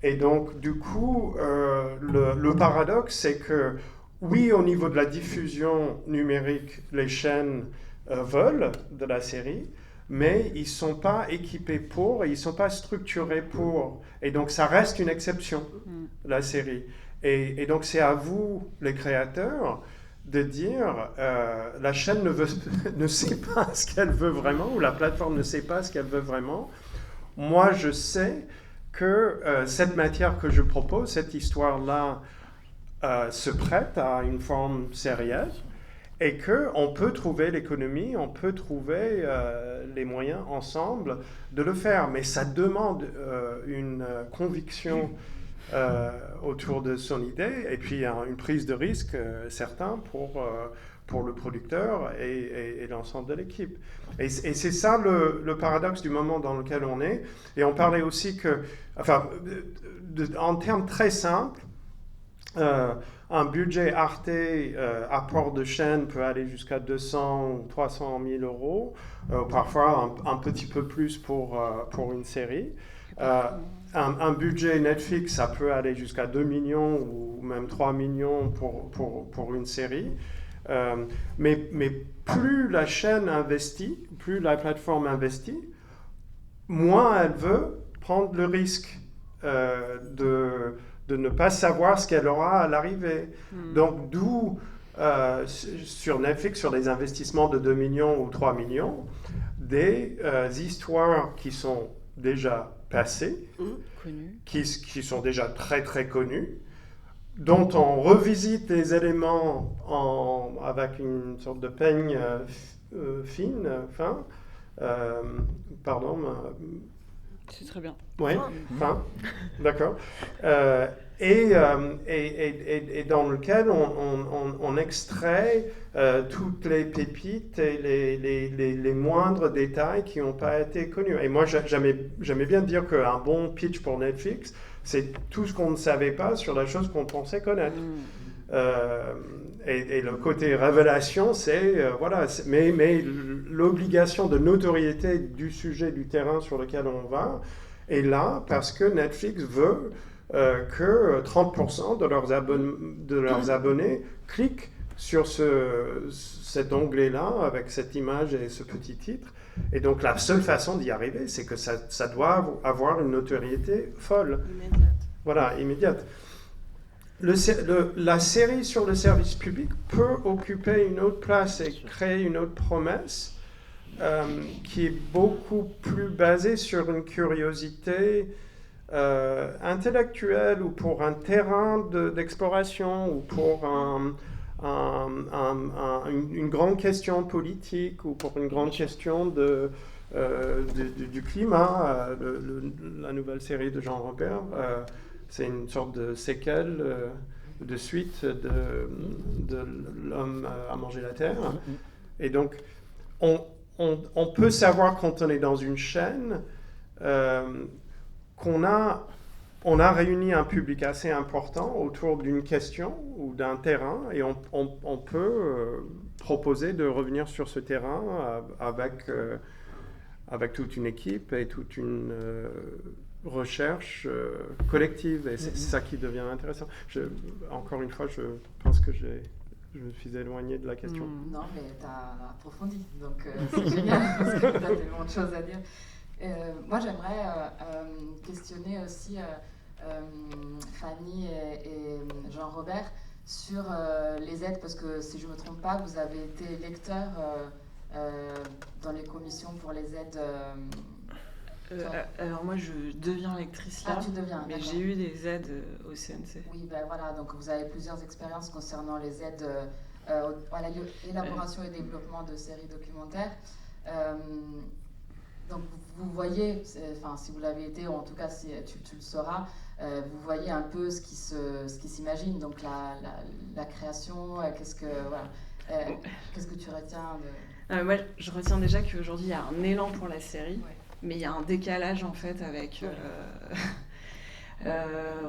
Et donc, du coup, le paradoxe, c'est que, oui, au niveau de la diffusion numérique, les chaînes veulent de la série, mais ils ne sont pas équipés pour, et ils ne sont pas structurés pour. Et donc, ça reste une exception, la série. Et donc, c'est à vous, les créateurs, de dire la chaîne ne sait pas ce qu'elle veut vraiment, ou la plateforme ne sait pas ce qu'elle veut vraiment. Moi, je sais que cette matière que je propose, cette histoire-là, se prête à une forme sérielle et qu'on peut trouver l'économie, on peut trouver les moyens ensemble de le faire. Mais ça demande une conviction autour de son idée et puis une prise de risque certain pour le producteur et l'ensemble de l'équipe. Et c'est ça le paradoxe du moment dans lequel on est. Et on parlait aussi que, enfin, en termes très simples, un budget Arte apport de chaîne peut aller jusqu'à 200 ou 300 000 euros, parfois un petit peu plus pour une série. Un budget Netflix, ça peut aller jusqu'à 2 millions ou même 3 millions pour une série. Mais plus la chaîne investit, plus la plateforme investit, moins elle veut prendre le risque de ne pas savoir ce qu'elle aura à l'arrivée. Donc d'où, sur Netflix, sur des investissements de 2 millions ou 3 millions, des histoires qui sont déjà passées, qui sont déjà très très connues, dont on revisite les éléments avec une sorte de peigne fin. Pardon. C'est très bien. Oui, fin. D'accord. Et dans lequel on extrait toutes les pépites et les moindres détails qui n'ont pas été connus. Et moi, j'aimais bien dire qu'un bon pitch pour Netflix, c'est tout ce qu'on ne savait pas sur la chose qu'on pensait connaître. Et le côté révélation, c'est voilà. Mais l'obligation de notoriété du sujet, du terrain sur lequel on va, est là parce que Netflix veut que 30% de leurs abonnés cliquent sur cet onglet-là avec cette image et ce petit titre. Et donc la seule façon d'y arriver, c'est que ça doit avoir une notoriété folle. Immédiate. Voilà, immédiate. La série sur le service public peut occuper une autre place et créer une autre promesse qui est beaucoup plus basée sur une curiosité intellectuelle ou pour un terrain d'exploration ou pour une grande question politique ou pour une grande question du climat. La nouvelle série de Jean Robert, c'est une sorte de séquelle, de suite de L'homme a mangé la terre. Et donc, on peut savoir quand on est dans une chaîne qu'on a réuni un public assez important autour d'une question ou d'un terrain et on peut proposer de revenir sur ce terrain avec toute une équipe et toute une recherche collective. Et c'est ça qui devient intéressant. Encore une fois, je pense que je me suis éloigné de la question. Non, mais tu as approfondi, donc c'est génial parce que tu as tellement de choses à dire. Moi, j'aimerais questionner aussi Fanny et Jean-Robert sur les aides, parce que si je ne me trompe pas, vous avez été lecteur dans les commissions pour les aides Alors moi je deviens lectrice là, tu deviens, mais d'accord. j'ai eu des aides au CNC. Oui, ben voilà, donc vous avez plusieurs expériences concernant les aides à l'élaboration et développement de séries documentaires. Donc vous voyez, enfin si vous l'avez été, ou en tout cas si tu le sauras, vous voyez un peu ce qui s'imagine, donc la création, qu'est-ce que tu retiens de... Moi je retiens déjà qu'aujourd'hui il y a un élan pour la série, mais il y a un décalage en fait avec...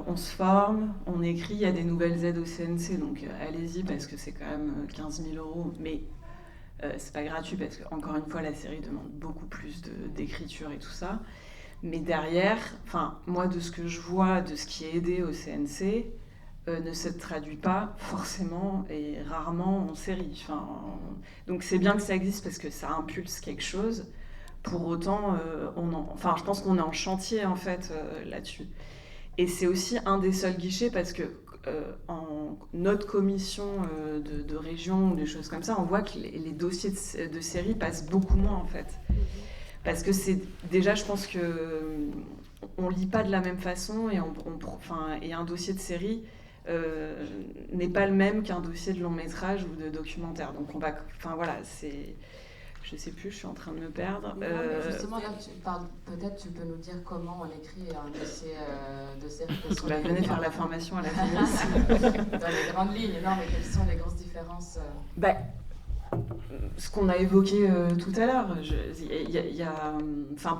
on se forme, on écrit, il y a des nouvelles aides au CNC, donc allez-y parce que c'est quand même 15 000 €, mais c'est pas gratuit parce que, encore une fois, la série demande beaucoup plus d'écriture et tout ça. Mais derrière, moi, de ce que je vois, de ce qui est aidé au CNC, ne se traduit pas forcément et rarement en série. Donc c'est bien que ça existe parce que ça impulse quelque chose. Pour autant, je pense qu'on est en chantier en fait là-dessus. Et c'est aussi un des seuls guichets parce que en notre commission de région ou des choses comme ça, on voit que les dossiers de série passent beaucoup moins en fait. Parce que c'est déjà, je pense que on lit pas de la même façon et un dossier de série n'est pas le même qu'un dossier de long métrage ou de documentaire. Donc on va, je sais plus, je suis en train de me perdre. Non, mais justement, là, peut-être tu peux nous dire comment on écrit un dossier de série. Venez faire la formation à la FIMIS. Dans les grandes lignes, non, mais quelles sont les grosses différences Ce qu'on a évoqué tout à l'heure,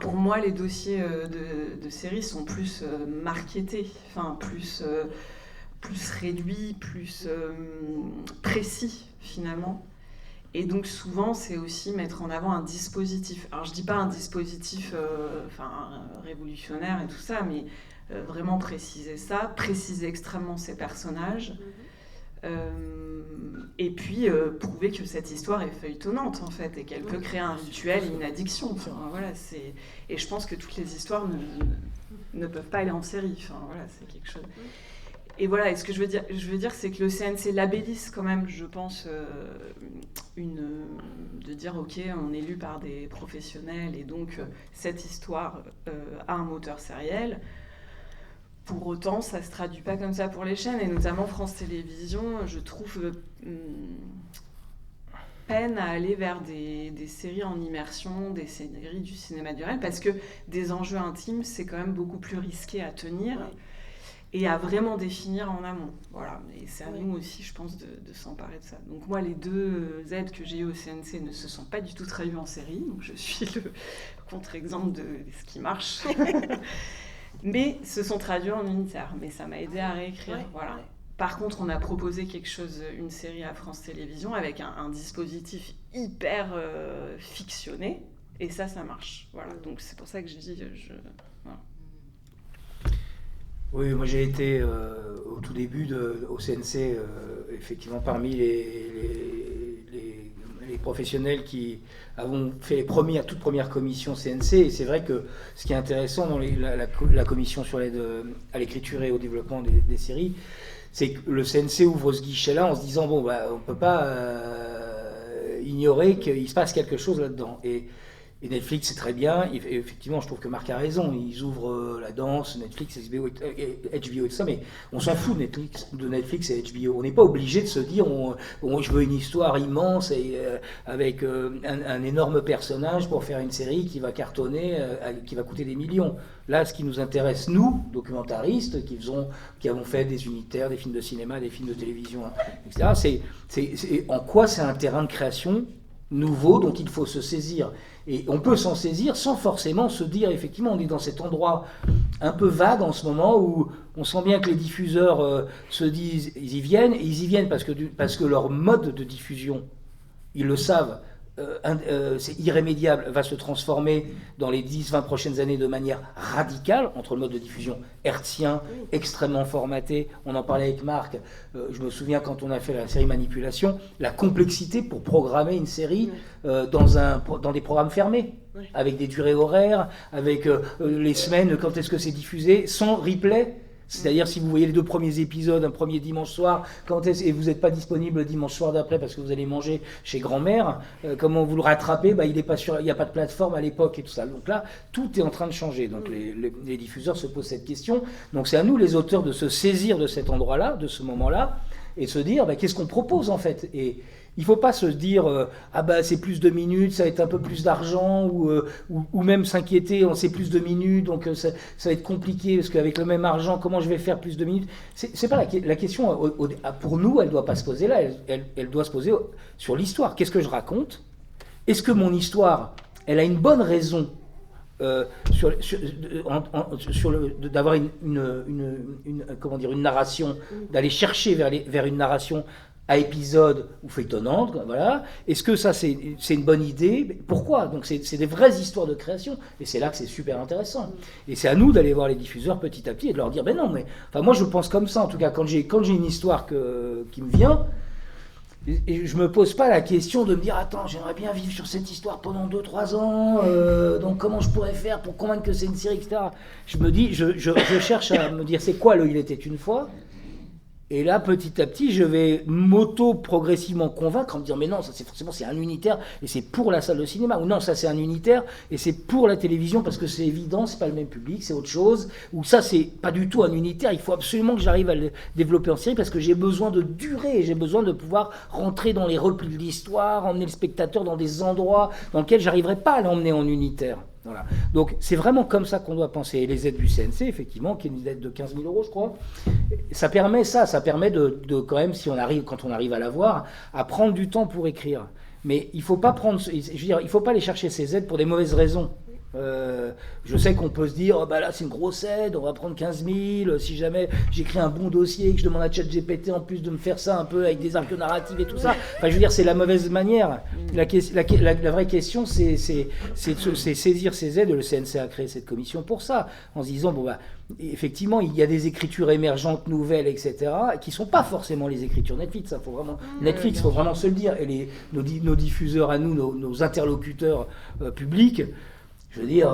pour moi, les dossiers de série sont plus marketés, plus réduits, plus précis finalement. Et donc souvent, c'est aussi mettre en avant un dispositif. Alors je dis pas un dispositif révolutionnaire et tout ça, mais vraiment préciser ça, préciser extrêmement ses personnages. Et puis prouver que cette histoire est feuilletonnante en fait et qu'elle peut créer un rituel et une addiction. Et je pense que toutes les histoires ne peuvent pas aller en série. C'est quelque chose. Et voilà, et ce que je veux dire, c'est que le CNC labellise quand même, je pense, de dire ok, on est lu par des professionnels et donc cette histoire a un moteur sériel. Pour autant, ça ne se traduit pas comme ça pour les chaînes, et notamment France Télévisions, je trouve peine à aller vers des séries en immersion, des séries du cinéma du réel, parce que des enjeux intimes, c'est quand même beaucoup plus risqué à tenir et à vraiment définir en amont. Voilà, et c'est à nous aussi, je pense, de s'emparer de ça. Donc moi, les deux aides que j'ai eues au CNC ne se sont pas du tout traduites en série, donc je suis le contre-exemple de ce qui marche. Mais se sont traduits en unitaire, mais ça m'a aidé à réécrire. Voilà. Par contre, on a proposé quelque chose, une série à France Télévisions avec un dispositif hyper fictionné, et ça marche. Voilà. Donc c'est pour ça que je dis, voilà. Oui, moi j'ai été au tout début au CNC, effectivement parmi les professionnels qui avons fait les toutes premières commissions CNC, et c'est vrai que ce qui est intéressant dans la commission sur l'aide à l'écriture et au développement des séries, c'est que le CNC ouvre ce guichet-là en se disant on ne peut pas ignorer qu'il se passe quelque chose là-dedans. Et Netflix, c'est très bien. Et effectivement, je trouve que Marc a raison. Ils ouvrent la danse, Netflix, HBO et tout ça, mais on s'en fout de Netflix et HBO. On n'est pas obligé de se dire je veux une histoire immense et avec un énorme personnage pour faire une série qui va cartonner, qui va coûter des millions. Là, ce qui nous intéresse, nous, documentaristes, qui avons fait des unitaires, des films de cinéma, des films de télévision, etc., c'est en quoi c'est un terrain de création nouveau dont il faut se saisir. Et on peut s'en saisir sans forcément se dire, effectivement, on est dans cet endroit un peu vague en ce moment où on sent bien que les diffuseurs se disent, ils y viennent parce que leur mode de diffusion, ils le savent, c'est irrémédiable, va se transformer dans les 10-20 prochaines années de manière radicale, entre le mode de diffusion hertzien, extrêmement formaté, on en parlait avec Marc, je me souviens quand on a fait la série Manipulation, la complexité pour programmer une série dans des programmes fermés, avec des durées horaires, avec les semaines, quand est-ce que c'est diffusé, sans replay. C'est-à-dire si vous voyez les 2 premiers épisodes, un premier dimanche soir, et vous n'êtes pas disponible le dimanche soir d'après parce que vous allez manger chez grand-mère, comment vous le rattrapez? Il n'y a pas de plateforme à l'époque et tout ça. Donc là, tout est en train de changer. Donc les diffuseurs se posent cette question. Donc c'est à nous les auteurs de se saisir de cet endroit-là, de ce moment-là, et se dire qu'est-ce qu'on propose en fait. Et il ne faut pas se dire c'est plus de minutes, ça va être un peu plus d'argent, ou même s'inquiéter, c'est plus de minutes, donc ça va être compliqué, parce qu'avec le même argent, comment je vais faire plus de minutes? C'est pas la question, pour nous, elle ne doit pas se poser là, elle doit se poser sur l'histoire. Qu'est-ce que je raconte? Est-ce que mon histoire, elle a une bonne raison d'avoir une narration, d'aller chercher vers une narration à épisode ou feuilletonnante, voilà. Est-ce que ça c'est une bonne idée? Pourquoi? Donc c'est des vraies histoires de création, et c'est là que c'est super intéressant. Et c'est à nous d'aller voir les diffuseurs petit à petit et de leur dire non, mais enfin moi je pense comme ça en tout cas quand j'ai une histoire qui me vient. Et je me pose pas la question de me dire attends, j'aimerais bien vivre sur cette histoire pendant 2-3 ans, donc comment je pourrais faire pour convaincre que c'est une série, etc. Je me dis, je cherche à me dire c'est quoi le Il était une fois. Et là, petit à petit, je vais progressivement convaincre en me disant mais non, ça c'est un unitaire et c'est pour la salle de cinéma, ou non, ça c'est un unitaire et c'est pour la télévision parce que c'est évident, c'est pas le même public, c'est autre chose, ou ça c'est pas du tout un unitaire, il faut absolument que j'arrive à le développer en série parce que j'ai besoin de durée, j'ai besoin de pouvoir rentrer dans les replis de l'histoire, emmener le spectateur dans des endroits dans lesquels j'arriverai pas à l'emmener en unitaire. Voilà. Donc c'est vraiment comme ça qu'on doit penser. Et les aides du CNC, effectivement, qui est une aide de 15 000 €, je crois, ça permet de quand même, quand on arrive à l'avoir, à prendre du temps pour écrire. Mais il faut pas il faut pas aller chercher ces aides pour des mauvaises raisons. Je sais qu'on peut se dire là c'est une grosse aide, on va prendre 15 000 si jamais j'écris un bon dossier et que je demande à ChatGPT en plus de me faire ça un peu avec des arcs narratifs et tout ça. Enfin je veux dire c'est la mauvaise manière. La vraie question c'est saisir ces aides. Le CNC a créé cette commission pour ça, en se disant effectivement il y a des écritures émergentes nouvelles etc. qui sont pas forcément les écritures Netflix. Ça faut vraiment se le dire. Et nos diffuseurs à nous, nos interlocuteurs publics. Je veux dire,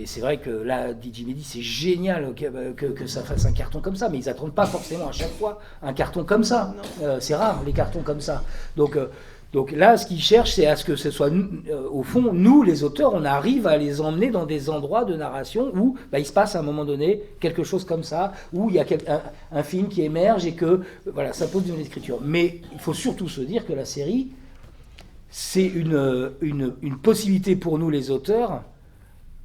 c'est vrai que là, DJ Mehdi, c'est génial que ça fasse un carton comme ça, mais ils n'attendent pas forcément à chaque fois un carton comme ça. C'est rare, les cartons comme ça. Donc là, ce qu'ils cherchent, c'est à ce que ce soit, au fond, nous, les auteurs, on arrive à les emmener dans des endroits de narration où il se passe à un moment donné quelque chose comme ça, où il y a un film qui émerge et que ça pose une écriture. Mais il faut surtout se dire que la série, c'est une possibilité pour nous les auteurs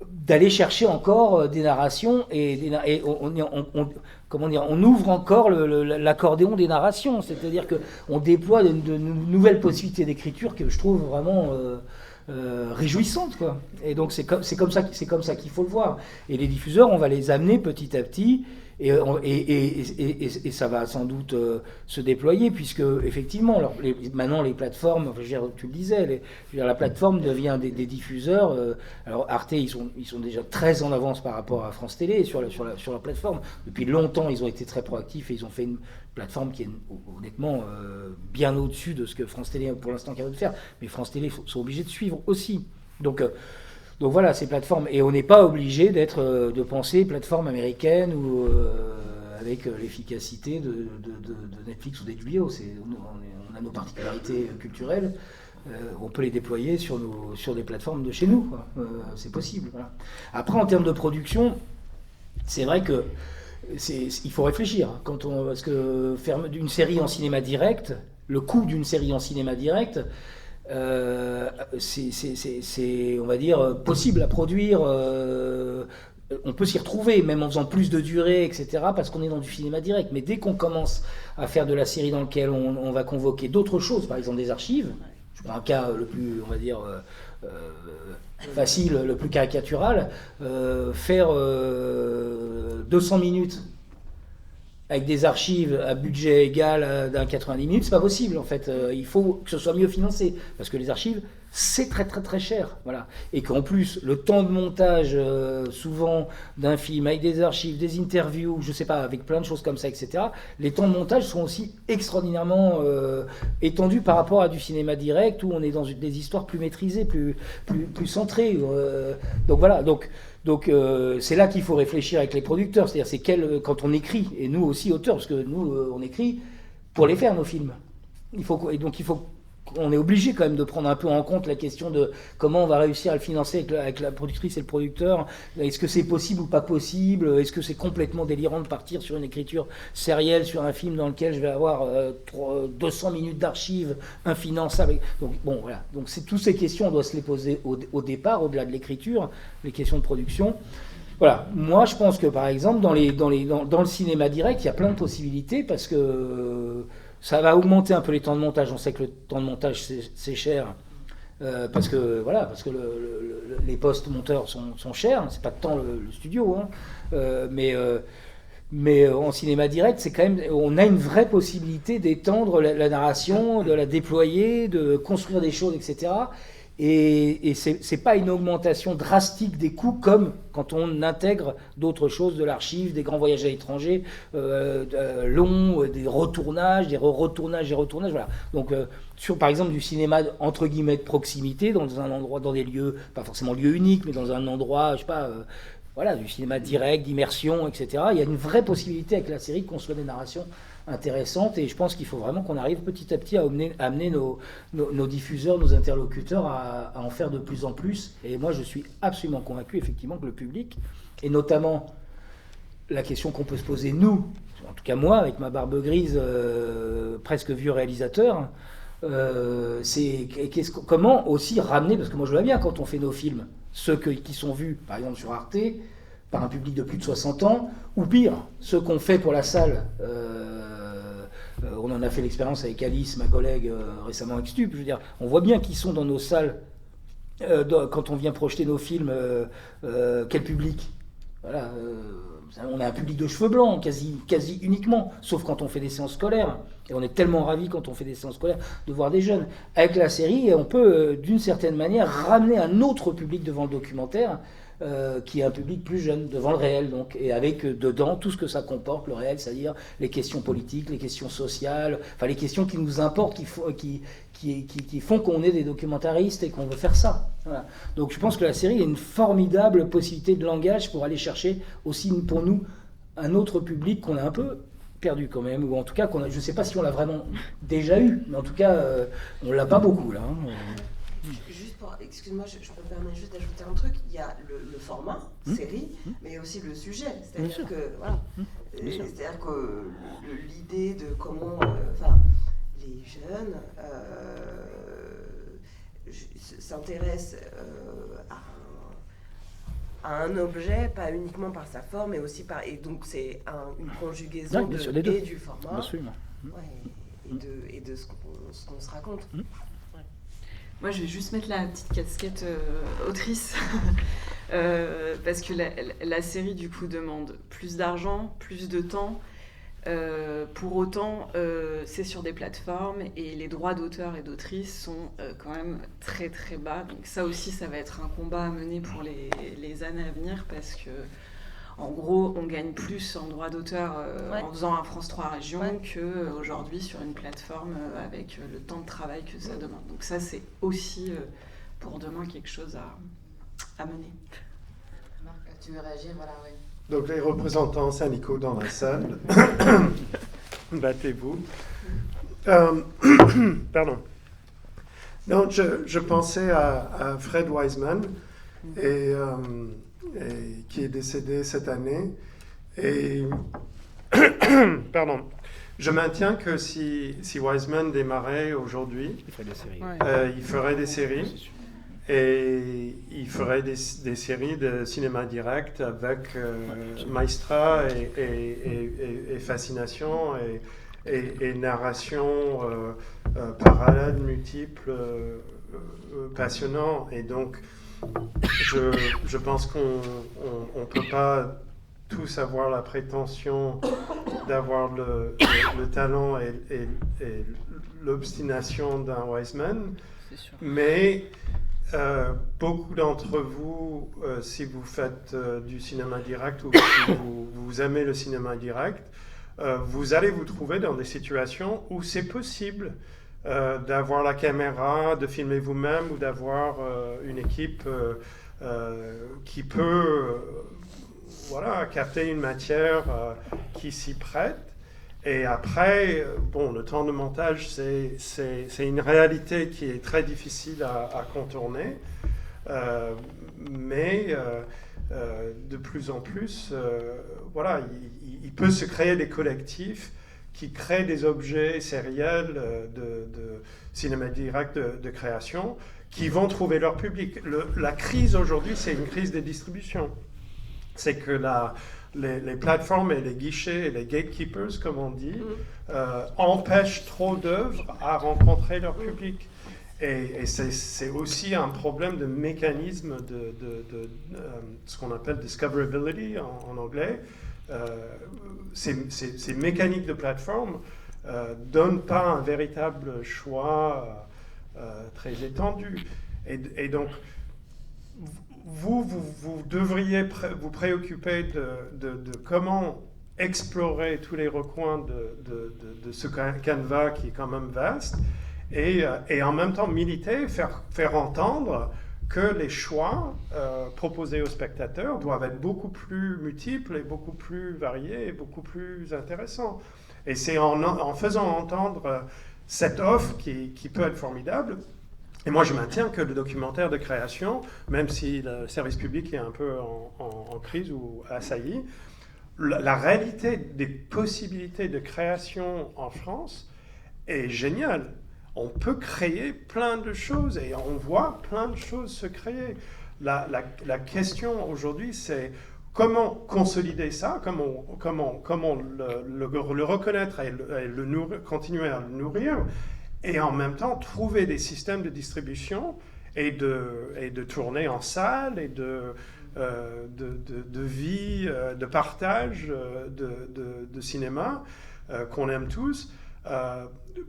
d'aller chercher encore des narrations et on ouvre encore l'accordéon des narrations, c'est-à-dire qu'on déploie de nouvelles possibilités d'écriture que je trouve vraiment réjouissantes, quoi. Et donc c'est comme ça qu'il faut le voir. Et les diffuseurs, on va les amener petit à petit. Et ça va sans doute se déployer puisque effectivement maintenant les plateformes, tu le disais, la plateforme devient des diffuseurs. Alors Arte ils sont déjà très en avance par rapport à France Télé sur la plateforme. Depuis longtemps ils ont été très proactifs et ils ont fait une plateforme qui est honnêtement bien au-dessus de ce que France Télé pour l'instant capable de faire. Mais France Télé sont obligés de suivre aussi. Donc voilà, ces plateformes, et on n'est pas obligé de penser plateforme américaine ou avec l'efficacité de Netflix ou d'HBO. On a nos particularités culturelles, on peut les déployer sur des plateformes de chez nous, quoi. C'est possible. Voilà. Après, en termes de production, c'est vrai que il faut réfléchir parce que faire une série en cinéma direct, le coût d'une série en cinéma direct. C'est on va dire possible à produire, on peut s'y retrouver même en faisant plus de durée etc parce qu'on est dans du cinéma direct, mais dès qu'on commence à faire de la série dans laquelle on va convoquer d'autres choses, par exemple des archives, je prends un cas le plus on va dire facile, le plus caricatural, faire 200 minutes avec des archives à budget égal d'un 90 minutes, c'est pas possible en fait. Il faut que ce soit mieux financé parce que les archives c'est très très très cher, voilà. Et qu'en plus le temps de montage souvent d'un film avec des archives, des interviews, je sais pas, avec plein de choses comme ça, etc. Les temps de montage sont aussi extraordinairement étendus par rapport à du cinéma direct où on est dans des histoires plus maîtrisées, plus centrées. Donc voilà. Donc Donc c'est là qu'il faut réfléchir avec les producteurs, c'est-à-dire quand on écrit, et nous aussi auteurs, parce que nous on écrit pour les faire nos films. On est obligé quand même de prendre un peu en compte la question de comment on va réussir à le financer avec la productrice et le producteur. Est-ce que c'est possible ou pas possible? Est-ce que c'est complètement délirant de partir sur une écriture sérielle, sur un film dans lequel je vais avoir 200 minutes d'archives infinançables? Donc bon, voilà. Donc toutes ces questions, on doit se les poser au départ, au-delà de l'écriture, les questions de production. Voilà. Moi, je pense que par exemple, dans le cinéma direct, il y a plein de possibilités parce que ça va augmenter un peu les temps de montage. On sait que le temps de montage, c'est cher. Parce que les postes monteurs sont chers. C'est pas tant le studio. Hein. Mais en cinéma direct, c'est quand même, on a une vraie possibilité d'étendre la narration, de la déployer, de construire des choses, etc. Et c'est pas une augmentation drastique des coûts comme quand on intègre d'autres choses, de l'archive, des grands voyages à l'étranger, longs, des retournages, voilà. Donc par exemple du cinéma entre guillemets de proximité, dans un endroit, dans des lieux, pas forcément lieux uniques, mais dans un endroit, je sais pas, voilà, du cinéma direct, d'immersion, etc. Il y a une vraie possibilité avec la série de construire des narrations intéressante, et je pense qu'il faut vraiment qu'on arrive petit à petit à amener nos diffuseurs, nos interlocuteurs à en faire de plus en plus. Et moi je suis absolument convaincu effectivement que le public, et notamment la question qu'on peut se poser nous, en tout cas moi avec ma barbe grise, presque vieux réalisateur, c'est comment aussi ramener, parce que moi je vois bien quand on fait nos films, ceux qui sont vus par exemple sur Arte par un public de plus de 60 ans, ou pire, ceux qu'on fait pour la salle. On en a fait l'expérience avec Alice, ma collègue, récemment avec Stup. Je veux dire, on voit bien qu'ils sont dans nos salles quand on vient projeter nos films. Quel public? Voilà, on a un public de cheveux blancs, quasi uniquement, sauf quand on fait des séances scolaires. Et on est tellement ravis quand on fait des séances scolaires de voir des jeunes. Avec la série, on peut, d'une certaine manière, ramener un autre public devant le documentaire, qui est un public plus jeune, devant le réel, donc, et avec dedans tout ce que ça comporte, le réel, c'est-à-dire les questions politiques, les questions sociales, enfin les questions qui nous importent, qui font qu'on est des documentaristes et qu'on veut faire ça. Voilà. Donc je pense que la série est une formidable possibilité de langage pour aller chercher aussi pour nous un autre public qu'on a un peu perdu quand même, ou en tout cas, je ne sais pas si on l'a vraiment déjà eu, mais en tout cas, on ne l'a pas beaucoup là. Hein. Juste pour, excuse-moi, je me permets juste d'ajouter un truc. Il y a le format, série, mais aussi le sujet. C'est-à-dire que, voilà, c'est-à-dire que l'idée de comment, les jeunes s'intéressent à un objet, pas uniquement par sa forme, mais aussi par, et donc c'est une conjugaison et du format, et de ce qu'on se raconte. Moi, je vais juste mettre la petite casquette autrice, parce que la série, du coup, demande plus d'argent, plus de temps. Pour autant, c'est sur des plateformes et les droits d'auteur et d'autrice sont quand même très très bas. Donc ça aussi, ça va être un combat à mener pour les années à venir, parce que en gros, on gagne plus en droit d'auteur en faisant un France 3 Régions qu'aujourd'hui sur une plateforme avec le temps de travail que ça demande. Donc ça, c'est aussi pour demain quelque chose à mener. Marc, tu veux réagir? Voilà, oui. Donc les représentants syndicaux dans la salle, battez-vous. Pardon. Non, je pensais à Fred Wiseman, et qui est décédé cette année. Et pardon. Je maintiens que si Wiseman démarrait aujourd'hui, il ferait des séries. Et il ferait des séries de cinéma direct avec Maestra et Fascination et narration parallèle, multiple, passionnant. Et donc, je pense qu'on ne peut pas tous avoir la prétention d'avoir le talent et l'obstination d'un Wiseman, mais beaucoup d'entre vous, si vous faites du cinéma direct ou si vous aimez le cinéma direct, vous allez vous trouver dans des situations où c'est possible d'avoir la caméra, de filmer vous-même ou d'avoir une équipe qui peut capter une matière qui s'y prête. Et après, le temps de montage, c'est une réalité qui est très difficile à contourner. Mais de plus en plus, il peut se créer des collectifs qui créent des objets sériels de cinéma direct de création qui vont trouver leur public. La crise aujourd'hui, c'est une crise des distributions. C'est que les plateformes et les guichets et les gatekeepers, comme on dit, empêchent trop d'œuvres à rencontrer leur public. Et c'est aussi un problème de mécanisme de ce qu'on appelle discoverability en anglais. Ces mécaniques de plateforme donnent pas un véritable choix très étendu. Et donc, vous devriez vous préoccuper de comment explorer tous les recoins de ce canevas qui est quand même vaste et en même temps militer, faire entendre que les choix proposés aux spectateurs doivent être beaucoup plus multiples et beaucoup plus variés et beaucoup plus intéressants. Et c'est en faisant entendre cette offre qui peut être formidable. Et moi, je maintiens que le documentaire de création, même si le service public est un peu en crise ou assailli, la réalité des possibilités de création en France est géniale. On peut créer plein de choses et on voit plein de choses se créer. La question aujourd'hui, c'est comment consolider ça, comment le reconnaître et continuer à le nourrir, et en même temps trouver des systèmes de distribution et de tourner en salle et de vie, de partage, de cinéma qu'on aime tous,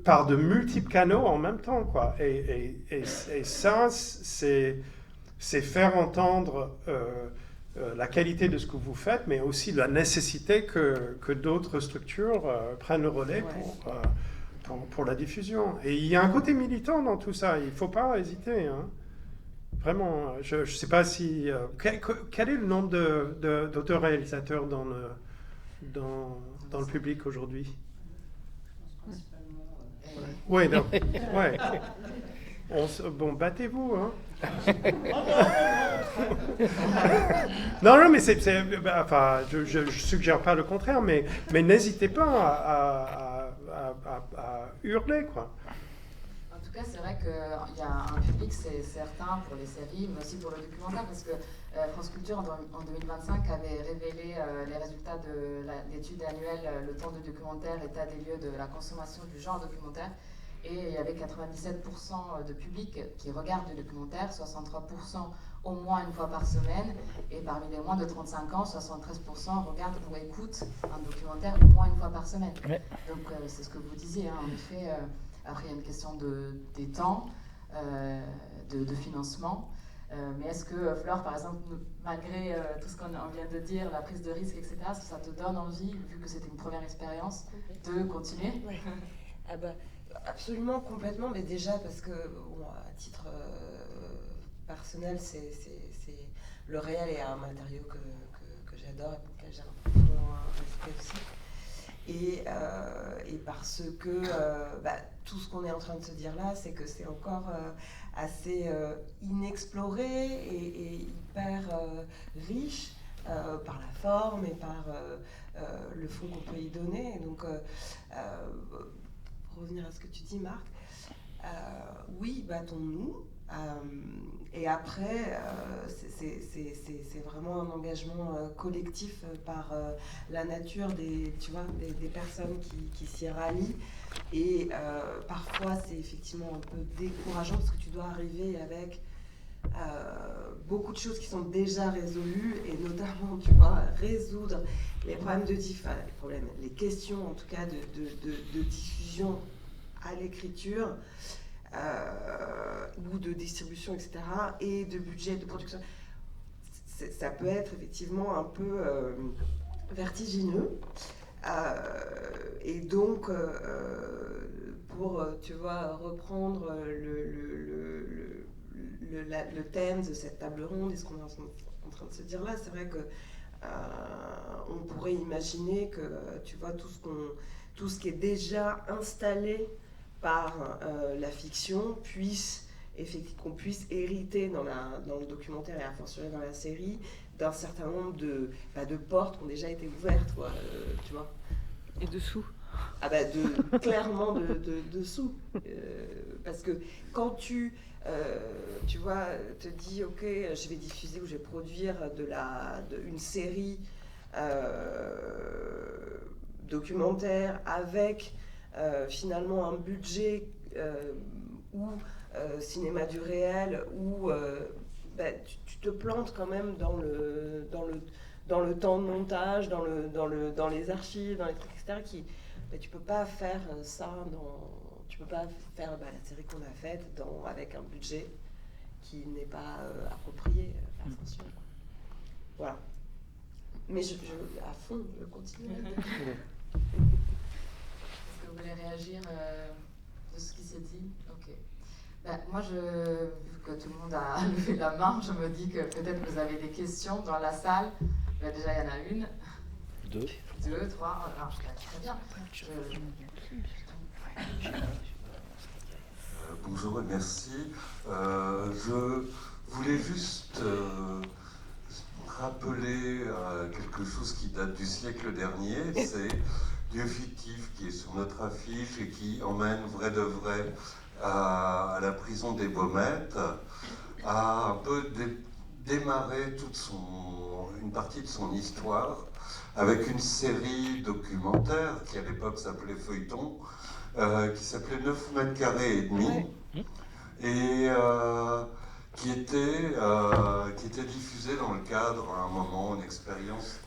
par de multiples canaux en même temps, quoi. Et ça, c'est faire entendre la qualité de ce que vous faites, mais aussi la nécessité que d'autres structures prennent le relais pour la diffusion. Et il y a un côté militant dans tout ça, il ne faut pas hésiter, hein. Vraiment, je ne sais pas si... quel est le nombre d'auteurs-réalisateurs dans le public aujourd'hui? Oui, ouais. Bon, battez-vous, hein. Non, mais je suggère pas le contraire, mais n'hésitez pas à hurler, quoi. En tout cas, c'est vrai qu'il y a un public, c'est certain, pour les séries, mais aussi pour le documentaire, parce que France Culture, en 2025, avait révélé les résultats de l'étude annuelle Le temps de documentaire, état des lieux de la consommation du genre documentaire. Et il y avait 97% de public qui regarde du documentaire, 63% au moins une fois par semaine, et parmi les moins de 35 ans, 73% regardent ou écoutent un documentaire au moins une fois par semaine. Ouais. Donc c'est ce que vous disiez, hein, en effet. Après, il y a une question des temps, de financement. Mais est-ce que, Flore, par exemple, malgré tout ce qu'on vient de dire, la prise de risque, etc., est-ce que ça te donne envie, vu que c'était une première expérience, de continuer? Ouais. Ah bah, absolument, complètement. Mais déjà, parce que, bon, à titre personnel, le réel est un matériau que j'adore et pour lequel j'ai un profond respect aussi. Et parce que tout ce qu'on est en train de se dire là, c'est que c'est encore assez inexploré et hyper riche par la forme et par le fond qu'on peut y donner. Et donc, pour revenir à ce que tu dis, Marc, oui, battons-nous. Et après, c'est vraiment un engagement collectif par la nature des personnes qui s'y rallient. Et parfois, c'est effectivement un peu décourageant parce que tu dois arriver avec beaucoup de choses qui sont déjà résolues et notamment, tu vois, résoudre les problèmes les questions en tout cas de diffusion à l'écriture. Ou de distribution, etc., et de budget, de production. Ça peut être effectivement un peu vertigineux. Et donc, pour, tu vois, reprendre le thème de cette table ronde et ce qu'on est en train de se dire là, c'est vrai que on pourrait imaginer que, tu vois, tout ce qui est déjà installé par la fiction qu'on puisse hériter dans le documentaire et a fortiori dans la série d'un certain nombre de portes qui ont déjà été ouvertes, quoi, tu vois. Et dessous. Ah bah clairement dessous. Parce que quand tu vois, te dis ok, je vais diffuser ou je vais produire une série documentaire avec finalement un budget ou cinéma du réel où tu te plantes quand même dans le temps de montage, dans les archives, dans les trucs, etc. Tu peux pas faire ça tu peux pas faire la série qu'on a faite avec un budget qui n'est pas approprié à François. Voilà. Mais à fond, je continue. Est-ce que vous voulez réagir de ce qui s'est dit? Ok. Moi, vu que tout le monde a levé la main, je me dis que peut-être vous avez des questions dans la salle. Déjà, il y en a une. 2, 3. Très bien. Bonjour et merci. Je voulais juste rappeler quelque chose qui date du siècle dernier. C'est Lieu fictif qui est sur notre affiche et qui emmène vrai de vrai à la prison des Baumettes, a un peu démarré une partie de son histoire avec une série documentaire qui à l'époque s'appelait Feuilleton, qui s'appelait 9 mètres carrés et demi, et qui était diffusée dans le cadre, à un moment, une expérience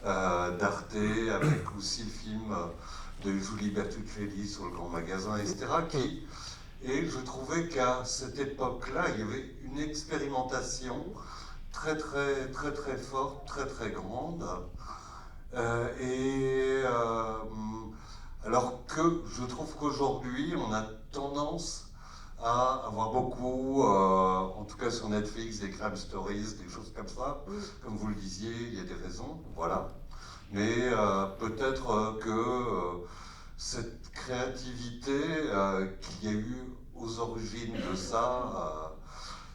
d'Arte, avec aussi le film de Julie Bertuccelli sur le Grand Magasin, etc. Et je trouvais qu'à cette époque-là, il y avait une expérimentation très très très très forte, très très grande. Alors que je trouve qu'aujourd'hui, on a tendance à avoir beaucoup, en tout cas sur Netflix, des crime stories, des choses comme ça. Comme vous le disiez, il y a des raisons, voilà. Mais peut-être que cette créativité qu'il y a eu aux origines de ça,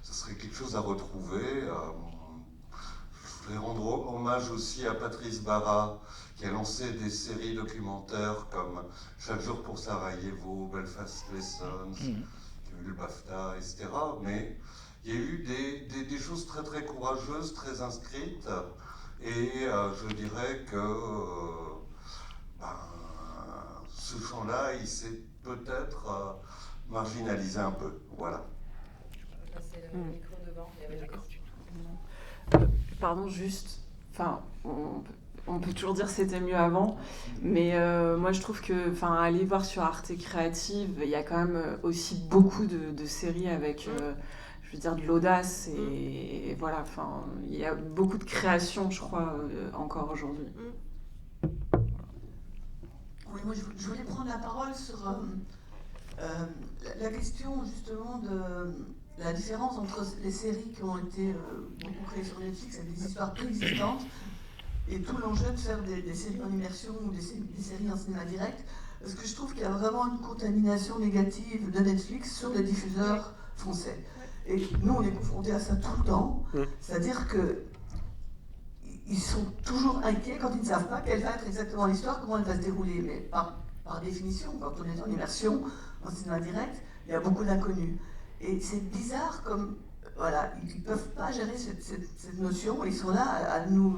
ce serait quelque chose à retrouver. Je voudrais rendre hommage aussi à Patrice Bara, qui a lancé des séries documentaires comme Chaque jour pour Sarajevo, Belfast Lessons, qui a eu le BAFTA, etc. Mais il y a eu des choses très très courageuses, très inscrites, et je dirais que ce champ-là, il s'est peut-être marginalisé un peu. Voilà. Je vais passer le micro devant. Il y avait des questions. Pardon, juste, enfin, on peut toujours dire c'était mieux avant, mais moi je trouve que, enfin, aller voir sur Arte Créative, il y a quand même aussi beaucoup de séries avec, je veux dire, de l'audace et voilà, enfin, il y a beaucoup de créations, je crois, encore aujourd'hui. Oui, moi je voulais prendre la parole sur la question justement de la différence entre les séries qui ont été beaucoup créées sur Netflix avec des histoires préexistantes et tout l'enjeu de faire des séries en immersion ou des séries en cinéma direct, parce que je trouve qu'il y a vraiment une contamination négative de Netflix sur les diffuseurs français. Et nous, on est confrontés à ça tout le temps, c'est-à-dire que ils sont toujours inquiets quand ils ne savent pas quelle va être exactement l'histoire, comment elle va se dérouler. Mais par définition, quand on est en immersion, en cinéma direct, il y a beaucoup d'inconnus. Et c'est bizarre comme, voilà, ils ne peuvent pas gérer cette notion. Ils sont là à nous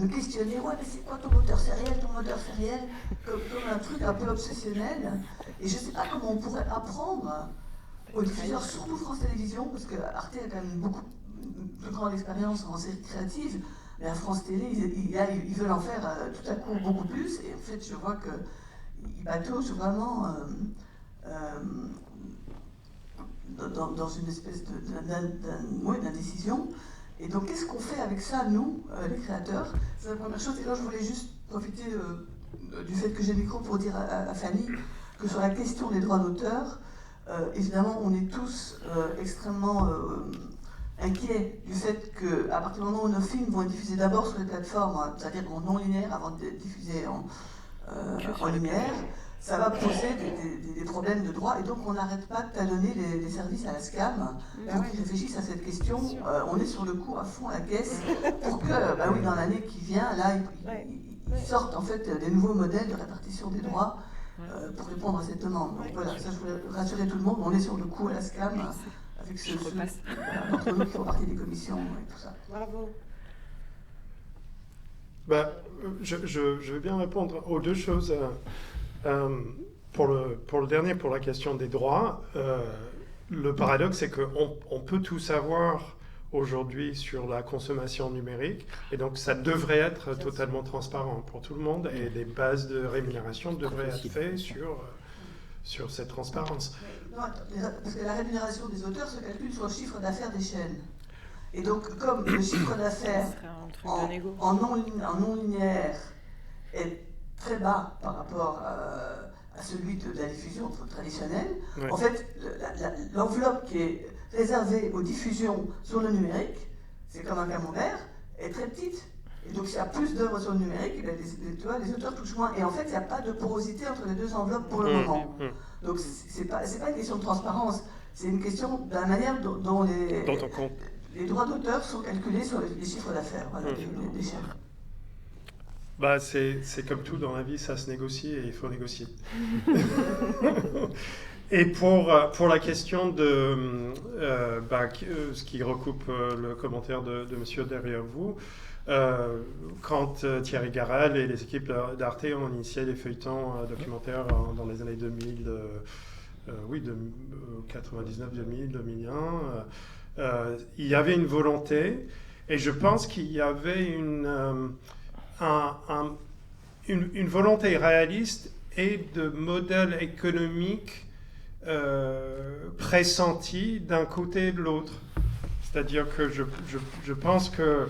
questionner. Ouais, mais c'est quoi ton moteur sériel, comme un truc un peu obsessionnel. Et je ne sais pas comment on pourrait apprendre aux diffuseurs, surtout France Télévisions, parce que Arte a quand même beaucoup plus grande expérience en série créative, mais à France Télé, ils veulent en faire tout à coup beaucoup plus. Et en fait, je vois qu'ils pataugent vraiment dans une espèce d'indécision. Et donc, qu'est-ce qu'on fait avec ça, nous, les créateurs? C'est la première chose. Et là, je voulais juste profiter du fait que j'ai le micro pour dire à Fanny que sur la question des droits d'auteur, évidemment, on est tous extrêmement inquiets du fait qu'à partir du moment où nos films vont être diffusés d'abord sur les plateformes, c'est-à-dire en non linéaire avant d'être diffusés en linéaire, ça va poser des problèmes de droit, et donc on n'arrête pas de talonner les services à la SCAM pour qu'ils réfléchissent à cette question. On est sur le coup à fond à la caisse pour que, dans l'année qui vient, là, ils sortent en fait des nouveaux modèles de répartition des droits pour répondre à cette demande. Donc voilà, ça je voulais rassurer tout le monde, on est sur le coup à la SCAM avec ceux d'entre nous qui font partie des commissions et tout ça. Bravo. Je vais bien répondre aux deux choses. Pour le dernier, pour la question des droits, le paradoxe, c'est qu'on peut tout savoir aujourd'hui sur la consommation numérique, et donc ça devrait être totalement transparent pour tout le monde, et les bases de rémunération devraient être faites sur cette transparence. Non, parce que la rémunération des auteurs se calcule sur le chiffre d'affaires des chaînes. Et donc, comme le chiffre d'affaires en non linéaire est très bas par rapport à celui de la diffusion traditionnelle, en fait, l'enveloppe qui est réservée aux diffusions sur le numérique, c'est comme un camembert, est très petite. Et donc, s'il y a plus d'œuvres sur le numérique, les auteurs touchent moins. Et en fait, il n'y a pas de porosité entre les deux enveloppes pour le moment. Donc, c'est pas une question de transparence, c'est une question de la manière dont les droits d'auteur sont calculés sur les chiffres d'affaires des chaînes. C'est comme tout dans la vie, ça se négocie et il faut négocier. Et pour la question de ce qui recoupe le commentaire de monsieur derrière vous, quand Thierry Garrel et les équipes d'Arte ont initié les feuilletons documentaires dans les années 2000, 99, 2000, 2001, il y avait une volonté, et je pense qu'il y avait une volonté réaliste et de modèle économique pressenti d'un côté et de l'autre. C'est-à-dire que je pense que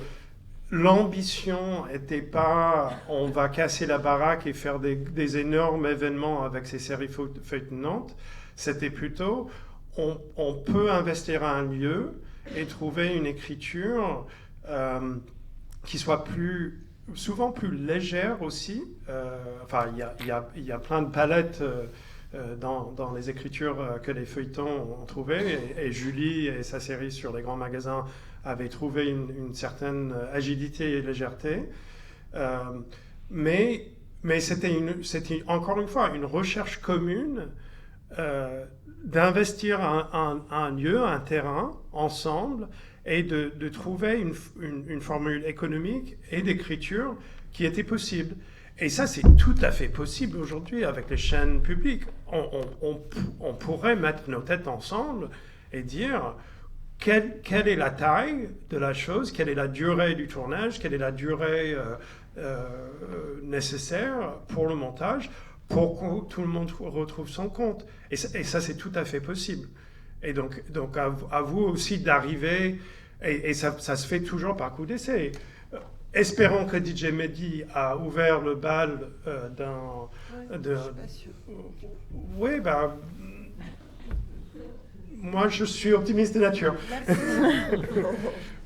l'ambition n'était pas on va casser la baraque et faire des énormes événements avec ces séries feuilletonnantes. C'était plutôt on peut investir à un lieu et trouver une écriture qui soit souvent plus légère aussi. Il y a plein de palettes dans les écritures que les feuilletons ont trouvées, et Julie et sa série sur les grands magasins avaient trouvé une certaine agilité et légèreté. Mais c'était encore une fois une recherche commune d'investir un lieu, un terrain ensemble, et de trouver une formule économique et d'écriture qui était possible. Et ça, c'est tout à fait possible aujourd'hui avec les chaînes publiques. On pourrait mettre nos têtes ensemble et dire quelle est la taille de la chose, quelle est la durée du tournage, quelle est la durée nécessaire pour le montage, pour que tout le monde retrouve son compte. Et ça, c'est tout à fait possible. Et donc à vous aussi d'arriver, et ça se fait toujours par coup d'essai. Espérons que DJ Mehdi a ouvert le bal d'un... Je suis pas sûre. Oui, moi je suis optimiste de nature.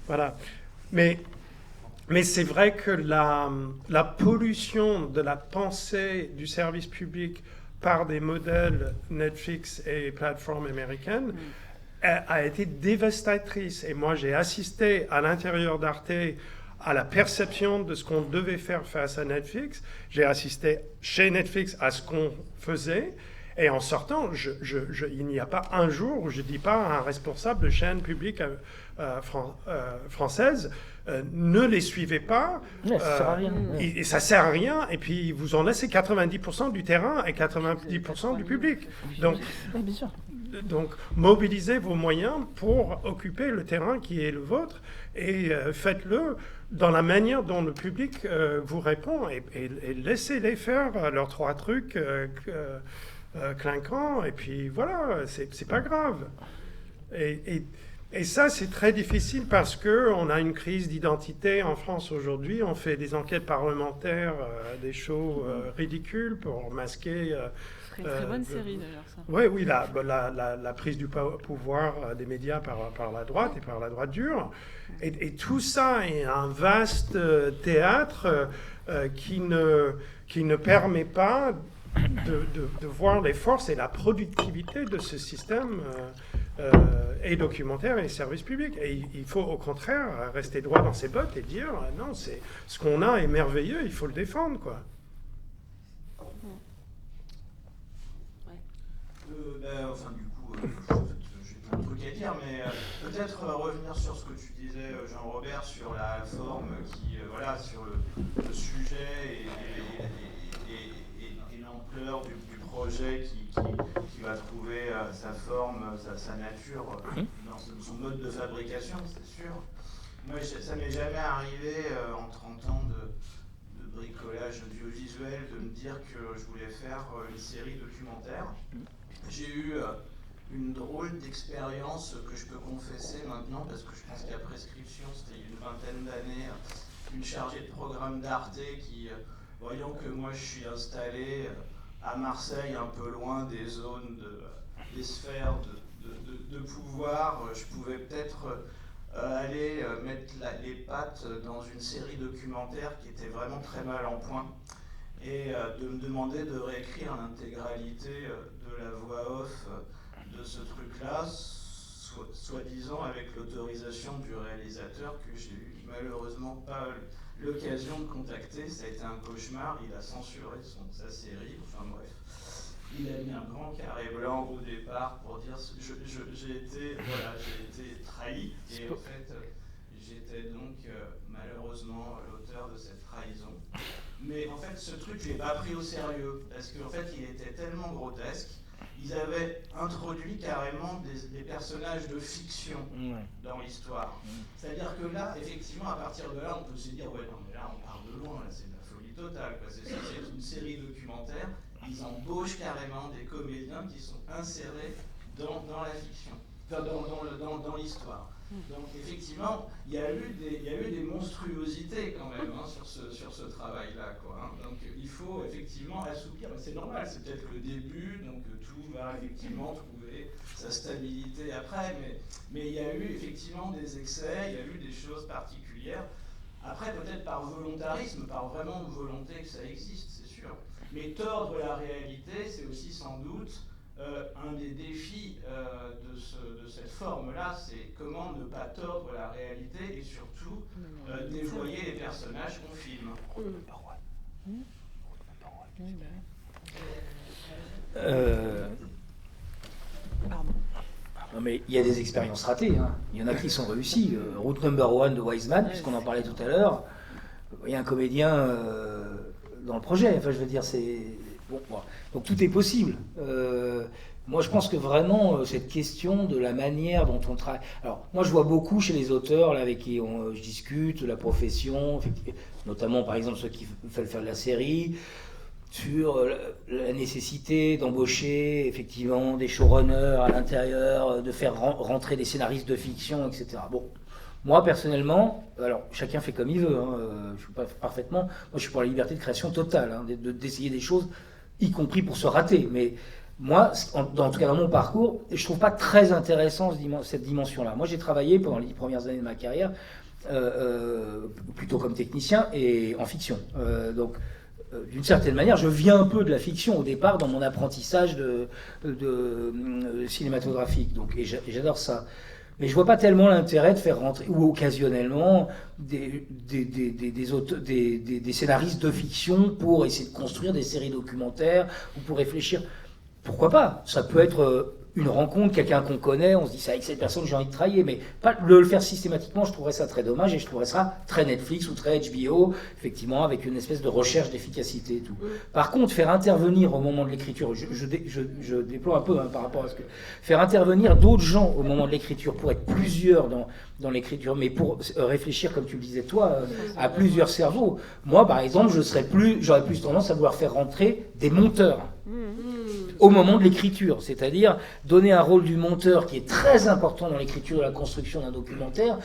Voilà. Mais c'est vrai que la pollution de la pensée du service public par des modèles Netflix et plateformes américaines a été dévastatrice. Et moi, j'ai assisté à l'intérieur d'Arte à la perception de ce qu'on devait faire face à Netflix. J'ai assisté chez Netflix à ce qu'on faisait. Et en sortant, il n'y a pas un jour où je ne dis pas à un responsable de chaîne publique française, ne les suivez pas. Ça sert à rien. Et ça sert à rien. Et puis, vous en laissez 90% du terrain et 90% du public. Donc, mobilisez vos moyens pour occuper le terrain qui est le vôtre, et faites-le dans la manière dont le public vous répond, et laissez-les faire leurs 3 trucs clinquants, et puis voilà, c'est pas grave. Et Et ça, c'est très difficile parce qu'on a une crise d'identité en France aujourd'hui. On fait des enquêtes parlementaires, des shows ridicules pour masquer... Ce serait une très bonne série d'ailleurs, ça. Oui, la prise du pouvoir des médias par la droite et par la droite dure. Et tout ça est un vaste théâtre qui ne permet pas de voir les forces et la productivité de ce système et documentaire et service public. Et il faut au contraire rester droit dans ses bottes et dire non, c'est ce qu'on a est merveilleux, il faut le défendre, quoi. J'ai plein de trucs à dire, mais peut-être revenir sur ce que tu disais, Jean-Robert, sur la forme, sur le sujet et l'ampleur du projet qui va trouver sa forme, sa nature dans son mode de fabrication, c'est sûr. Moi, ça m'est jamais arrivé en 30 ans de bricolage audiovisuel de me dire que je voulais faire une série documentaire. J'ai eu une drôle d'expérience que je peux confesser maintenant, parce que je pense qu'à prescription, c'était il y a une vingtaine d'années, une chargée de programme d'Arte qui, voyant que moi je suis installé à Marseille, un peu loin des zones, des sphères de pouvoir, je pouvais peut-être aller mettre les pattes dans une série documentaire qui était vraiment très mal en point, et de me demander de réécrire l'intégralité de la voix off de ce truc-là, soi-disant avec l'autorisation du réalisateur que j'ai eu malheureusement pas l'occasion de contacter. Ça a été un cauchemar, il a censuré sa série, enfin bref. Il a mis un grand carré blanc au départ pour dire j'ai été trahi, et en fait j'étais donc malheureusement l'auteur de cette trahison. Mais en fait ce truc je l'ai pas pris au sérieux, parce qu'en fait il était tellement grotesque. Ils avaient introduit carrément des personnages de fiction dans l'histoire. C'est-à-dire que là, effectivement, à partir de là, on peut se dire, ouais, non, mais là, on part de loin, là, c'est de la folie totale, quoi. C'est une série documentaire, ils embauchent carrément des comédiens qui sont insérés dans la fiction, enfin, dans l'histoire. Donc, effectivement, il y a eu des monstruosités quand même sur ce travail-là, quoi, hein. Donc, il faut effectivement assouplir. C'est normal, c'est peut-être le début, donc tout va effectivement trouver sa stabilité après, mais il y a eu effectivement des excès, il y a eu des choses particulières. Après, peut-être par volontarisme, par vraiment volonté que ça existe, c'est sûr. Mais tordre la réalité, c'est aussi sans doute un des défis de cette forme-là, c'est comment ne pas tordre la réalité et surtout dévoyer les personnages qu'on filme. Non, mais il y a des expériences ratées, hein. Il y en a qui sont réussies. Route Number One de Wiseman, puisqu'on en parlait tout à l'heure. Il y a un comédien dans le projet. Enfin, je veux dire, c'est... Bon, donc tout est possible. Moi, je pense que vraiment, cette question de la manière dont on travaille... Alors, moi, je vois beaucoup chez les auteurs là, avec qui je discute, la profession, notamment, par exemple, ceux qui veulent faire de la série, sur la nécessité d'embaucher, effectivement, des showrunners à l'intérieur, de faire rentrer des scénaristes de fiction, etc. Bon, moi, personnellement, alors, chacun fait comme il veut, hein, je suis pas parfaitement... Moi, je suis pour la liberté de création totale, hein, d'essayer des choses, y compris pour se rater, mais... Moi, en tout cas dans mon parcours, je trouve pas très intéressant cette dimension-là. Moi, j'ai travaillé pendant les 10 premières années de ma carrière plutôt comme technicien et en fiction. Donc, d'une certaine manière, je viens un peu de la fiction au départ dans mon apprentissage de cinématographique. Donc, et j'adore ça. Mais je vois pas tellement l'intérêt de faire rentrer, ou occasionnellement, des scénaristes de fiction pour essayer de construire des séries documentaires ou pour réfléchir. Pourquoi pas? Ça peut être une rencontre, quelqu'un qu'on connaît, on se dit c'est avec cette personne j'ai envie de travailler, mais pas le faire systématiquement, je trouverais ça très dommage et je trouverais ça très Netflix ou très HBO, effectivement, avec une espèce de recherche d'efficacité et tout. Par contre, faire intervenir au moment de l'écriture, je déploie un peu par rapport à ce que... Faire intervenir d'autres gens au moment de l'écriture, pour être plusieurs dans l'écriture, mais pour réfléchir, comme tu le disais toi, à plusieurs cerveaux. Moi, par exemple, j'aurais plus tendance à vouloir faire rentrer des monteurs. au moment de l'écriture, c'est-à-dire donner un rôle du monteur qui est très important dans l'écriture et la construction d'un documentaire,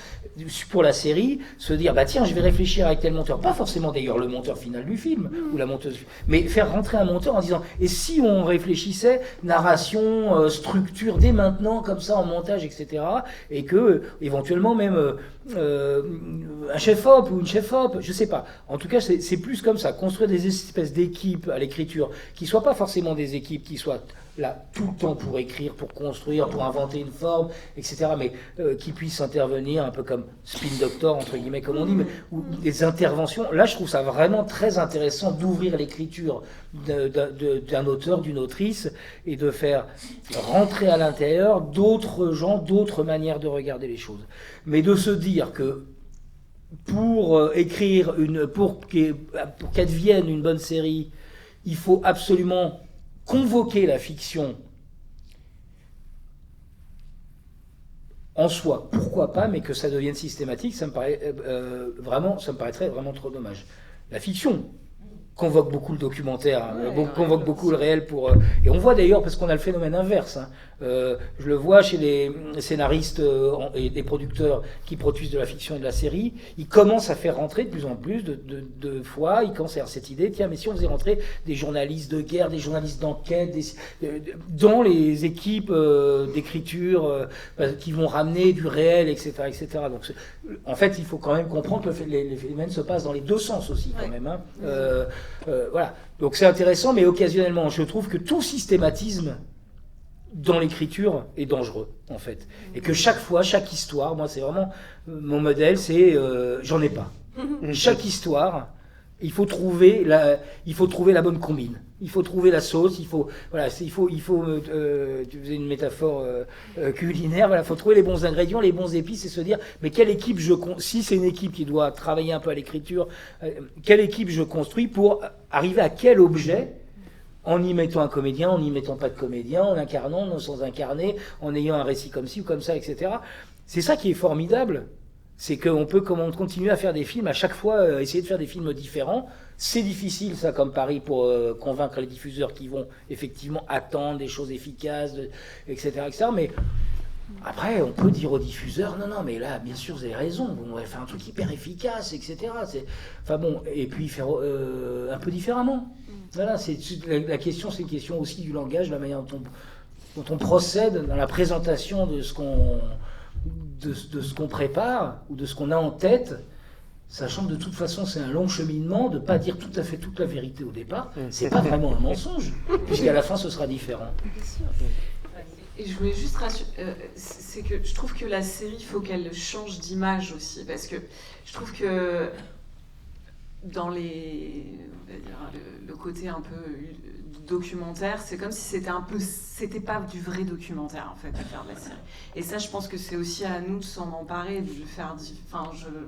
pour la série, se dire, bah tiens, je vais réfléchir avec tel monteur, pas forcément d'ailleurs le monteur final du film, ou la monteuse, mais faire rentrer un monteur en disant, et si on réfléchissait narration, structure, dès maintenant, comme ça, en montage, etc., et que, éventuellement, même un chef-op ou une chef-op, je sais pas. En tout cas, c'est plus comme ça, construire des espèces d'équipes à l'écriture, qui soient pas forcément des équipes qui soient là tout le temps pour écrire, pour construire, pour inventer une forme, etc., mais qui puissent intervenir un peu comme spin doctor, entre guillemets, comme on dit, mais, ou des interventions. Là, je trouve ça vraiment très intéressant d'ouvrir l'écriture d'un auteur, d'une autrice, et de faire rentrer à l'intérieur d'autres gens, d'autres manières de regarder les choses. Mais de se dire que pour écrire, pour qu'advienne une bonne série, il faut absolument convoquer la fiction en soi, pourquoi pas, mais que ça devienne systématique, ça me paraît ça me paraîtrait vraiment trop dommage. La fiction convoque beaucoup le documentaire, convoque beaucoup le réel pour... et on voit d'ailleurs, parce qu'on a le phénomène inverse, je le vois chez les scénaristes et des producteurs qui produisent de la fiction et de la série, ils commencent à faire rentrer de plus en plus de fois, ils commencent à avoir cette idée, tiens, mais si on faisait rentrer des journalistes de guerre, des journalistes d'enquête, dans les équipes d'écriture qui vont ramener du réel, etc. etc. Donc, en fait, il faut quand même comprendre que les phénomènes se passent dans les deux sens aussi, quand même. Voilà. Donc c'est intéressant, mais occasionnellement, je trouve que tout systématisme dans l'écriture est dangereux, en fait. Et que chaque fois, chaque histoire, moi c'est vraiment mon modèle, c'est j'en ai pas. Chaque histoire, il faut trouver la bonne combine. Il faut trouver la sauce, tu faisais une métaphore culinaire, voilà, il faut trouver les bons ingrédients, les bons épices et se dire, mais quelle équipe si c'est une équipe qui doit travailler un peu à l'écriture, quelle équipe je construis pour arriver à quel objet, en y mettant un comédien, en n'y mettant pas de comédien, en incarnant, non sans incarner, en ayant un récit comme ci ou comme ça, etc. C'est ça qui est formidable, c'est qu'on peut continuer à faire des films, à chaque fois essayer de faire des films différents. C'est difficile, ça, comme pari, pour convaincre les diffuseurs qui vont effectivement attendre des choses efficaces, etc., etc. Mais après, on peut dire aux diffuseurs, non, mais là, bien sûr, vous avez raison, on va faire un truc hyper efficace, etc. Enfin bon, et puis faire un peu différemment. Voilà, la question, c'est une question aussi du langage, de la manière dont on procède dans la présentation de ce qu'on prépare ou de ce qu'on a en tête. Sachant que de toute façon, c'est un long cheminement de ne pas dire tout à fait toute la vérité au départ. C'est pas vraiment un mensonge, puisqu'à la fin, ce sera différent. Et je voulais juste rassurer, c'est que je trouve que la série, il faut qu'elle change d'image aussi, parce que je trouve que dans on va dire, le côté un peu documentaire, c'est comme si c'était pas du vrai documentaire en fait, de faire de la série. Et ça, je pense que c'est aussi à nous de s'en emparer, de le faire.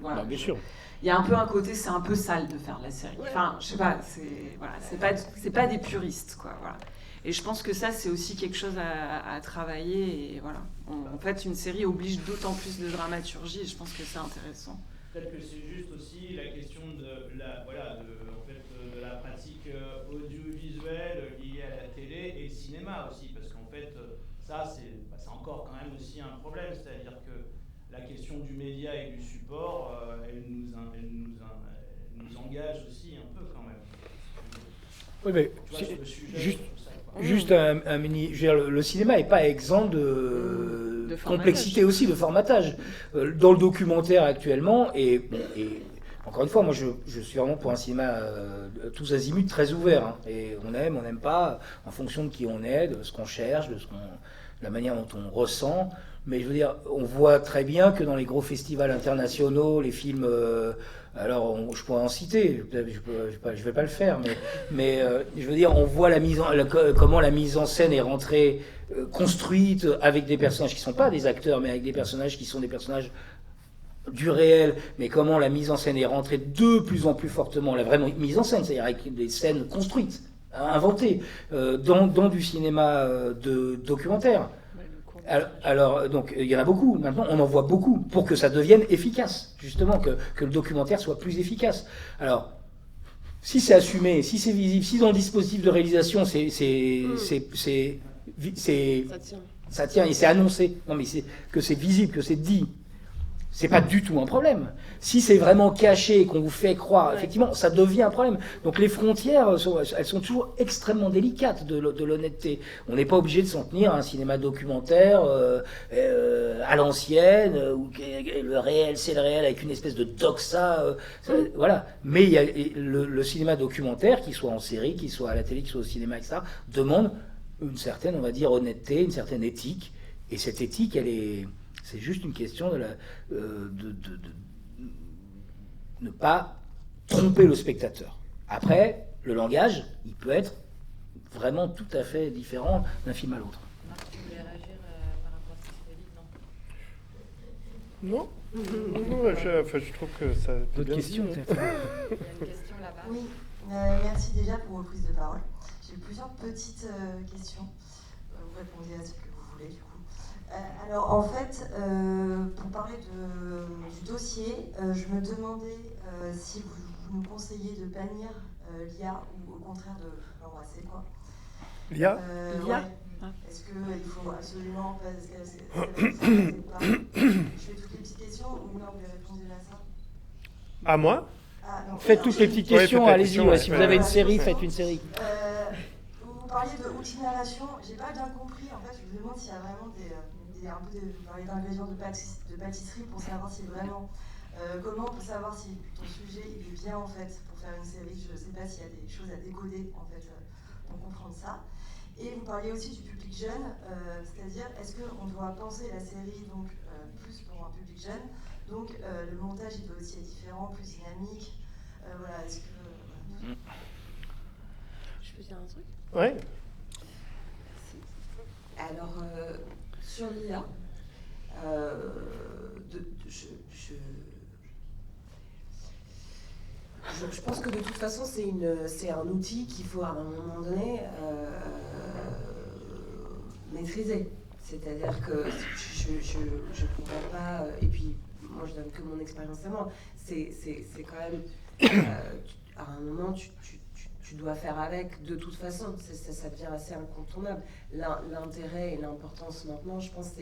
Voilà. Bien sûr. Il y a un peu un côté, c'est un peu sale de faire de la série. Enfin, je sais pas, c'est pas des puristes, quoi. Voilà. Et je pense que ça, c'est aussi quelque chose à travailler. Et voilà. En fait, une série oblige d'autant plus de dramaturgie. Et je pense que c'est intéressant. Peut-être que c'est juste aussi la question de la pratique audiovisuelle liée à la télé et le cinéma aussi, parce qu'en fait, ça, c'est encore quand même aussi un problème, c'est-à-dire que la question du média et du support, elle nous engage aussi un peu quand même. Oui, mais juste un mini... Je veux dire, le cinéma n'est pas exempt de complexité aussi, de formatage. Dans le documentaire actuellement, et encore une fois, moi je suis vraiment pour un cinéma tous azimuts très ouvert. Hein, et on aime, on n'aime pas, en fonction de qui on est, de ce qu'on cherche, de la manière dont on ressent. Mais je veux dire, on voit très bien que dans les gros festivals internationaux, les films... alors, je pourrais en citer, je vais pas le faire, mais je veux dire, on voit comment la mise en scène est rentrée, construite avec des personnages qui ne sont pas des acteurs, mais avec des personnages qui sont des personnages du réel, mais comment la mise en scène est rentrée de plus en plus fortement, la vraie mise en scène, c'est-à-dire avec des scènes construites, inventées, dans du cinéma de documentaire. Alors, donc, il y en a beaucoup. Maintenant, on en voit beaucoup pour que ça devienne efficace, justement, que le documentaire soit plus efficace. Alors, Si c'est assumé, si c'est visible, si dans le dispositif de réalisation, ça tient et c'est annoncé, non mais que c'est visible, que c'est dit, c'est pas du tout un problème. Si c'est vraiment caché et qu'on vous fait croire, effectivement, ça devient un problème. Donc les frontières, elles sont toujours extrêmement délicates de l'honnêteté. On n'est pas obligé de s'en tenir à un cinéma documentaire à l'ancienne, où le réel, c'est le réel, avec une espèce de doxa. Voilà. Mais il y a le cinéma documentaire, qu'il soit en série, qu'il soit à la télé, qu'il soit au cinéma, etc., demande une certaine, on va dire, honnêteté, une certaine éthique. Et cette éthique, c'est juste une question de ne pas tromper le spectateur. Après, le langage, il peut être vraiment tout à fait différent d'un film à l'autre. Tu voulais réagir par rapport à ce que tu as dit, non? Non, je trouve que ça... D'autres questions, peut-être? Il y a une question là-bas. Oui, merci déjà pour vos prises de parole. J'ai plusieurs petites questions. Vous répondez à ce que vous voulez, du coup. Alors, en fait, pour parler du dossier, je me demandais si vous nous conseillez de bannir l'IA ou au contraire de l'embrasser, quoi. L'IA ouais. Est-ce qu'il faut absolument... Est-ce que c'est pas... Je fais toutes les petites questions ou non, vous répondez à ça? À moi? Non, faites toutes les petites questions, allez-y. Si vous avez une série, faites une série. Vous parliez de outils de narration, j'ai pas bien compris. En fait, je vous demande s'il y a vraiment vous parlez d'ingrédients de pâtisserie pour savoir si vraiment... comment on peut savoir si ton sujet il est bien en fait pour faire une série? Je sais pas s'il y a des choses à décoder en fait pour comprendre ça. Et vous parliez aussi du public jeune, c'est-à-dire est-ce qu'on doit penser la série donc plus pour un public jeune, donc le montage il doit aussi être différent, plus dynamique. Voilà, est-ce que... Je peux dire un truc? Oui. Merci. Alors, sur l'IA, je pense que de toute façon, c'est un outil qu'il faut à un moment donné maîtriser. C'est-à-dire que je ne comprends pas, et puis moi je donne que mon expérience à moi, c'est quand même, à un moment tu dois faire avec de toute façon, ça devient assez incontournable. L'intérêt et l'importance maintenant, je pense,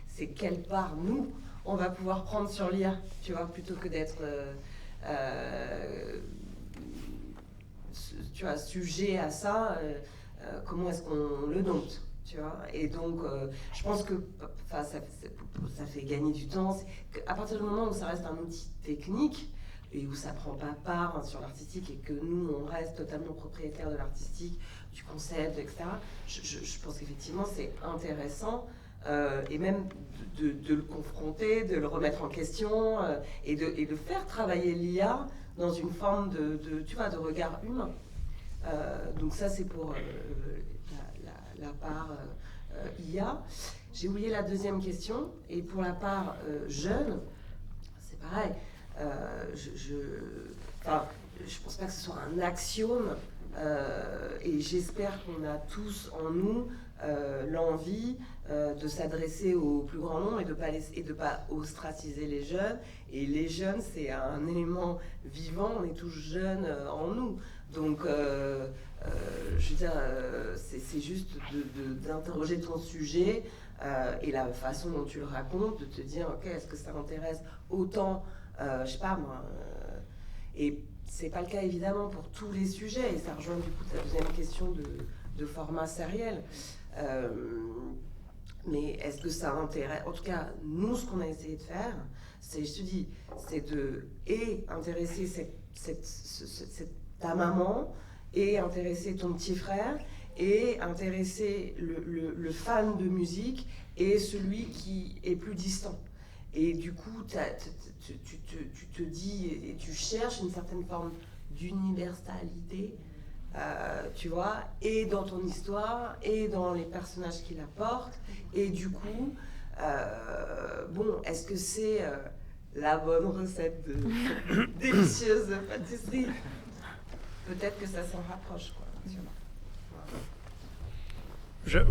c'est quelle part nous, on va pouvoir prendre sur l'IA, tu vois, plutôt que d'être tu vois, sujet à ça, comment est-ce qu'on le dompte, tu vois. Et donc, je pense que ça fait gagner du temps. À partir du moment où ça reste un outil technique, et où ça prend pas part sur l'artistique et que nous, on reste totalement propriétaire de l'artistique, du concept, etc., je pense qu'effectivement, c'est intéressant, et même de le confronter, de le remettre en question, et de faire travailler l'IA dans une forme tu vois, de regard humain. Donc ça, c'est pour la part IA. J'ai oublié la deuxième question, et pour la part jeune, c'est pareil. Je pense pas que ce soit un axiome, et j'espère qu'on a tous en nous l'envie de s'adresser au plus grand nombre et de pas ostraciser les jeunes. Et les jeunes, c'est un élément vivant, on est tous jeunes en nous. Donc, je veux dire, c'est juste d'interroger ton sujet et la façon dont tu le racontes, de te dire, ok, est-ce que ça m'intéresse autant, je sais pas moi. Et c'est pas le cas évidemment pour tous les sujets, et ça rejoint du coup ta deuxième question de format sériel. Mais est-ce que ça intéresse? En tout cas, nous, ce qu'on a essayé de faire, c'est, je te dis, c'est de intéresser ta maman, et intéresser ton petit frère, et intéresser le fan de musique, et celui qui est plus distant. Et du coup, tu te dis, et tu cherches une certaine forme d'universalité, tu vois, et dans ton histoire, et dans les personnages qui la portent. Et du coup, bon, est-ce que c'est la bonne recette de délicieuse pâtisserie? Peut-être que ça s'en rapproche, quoi.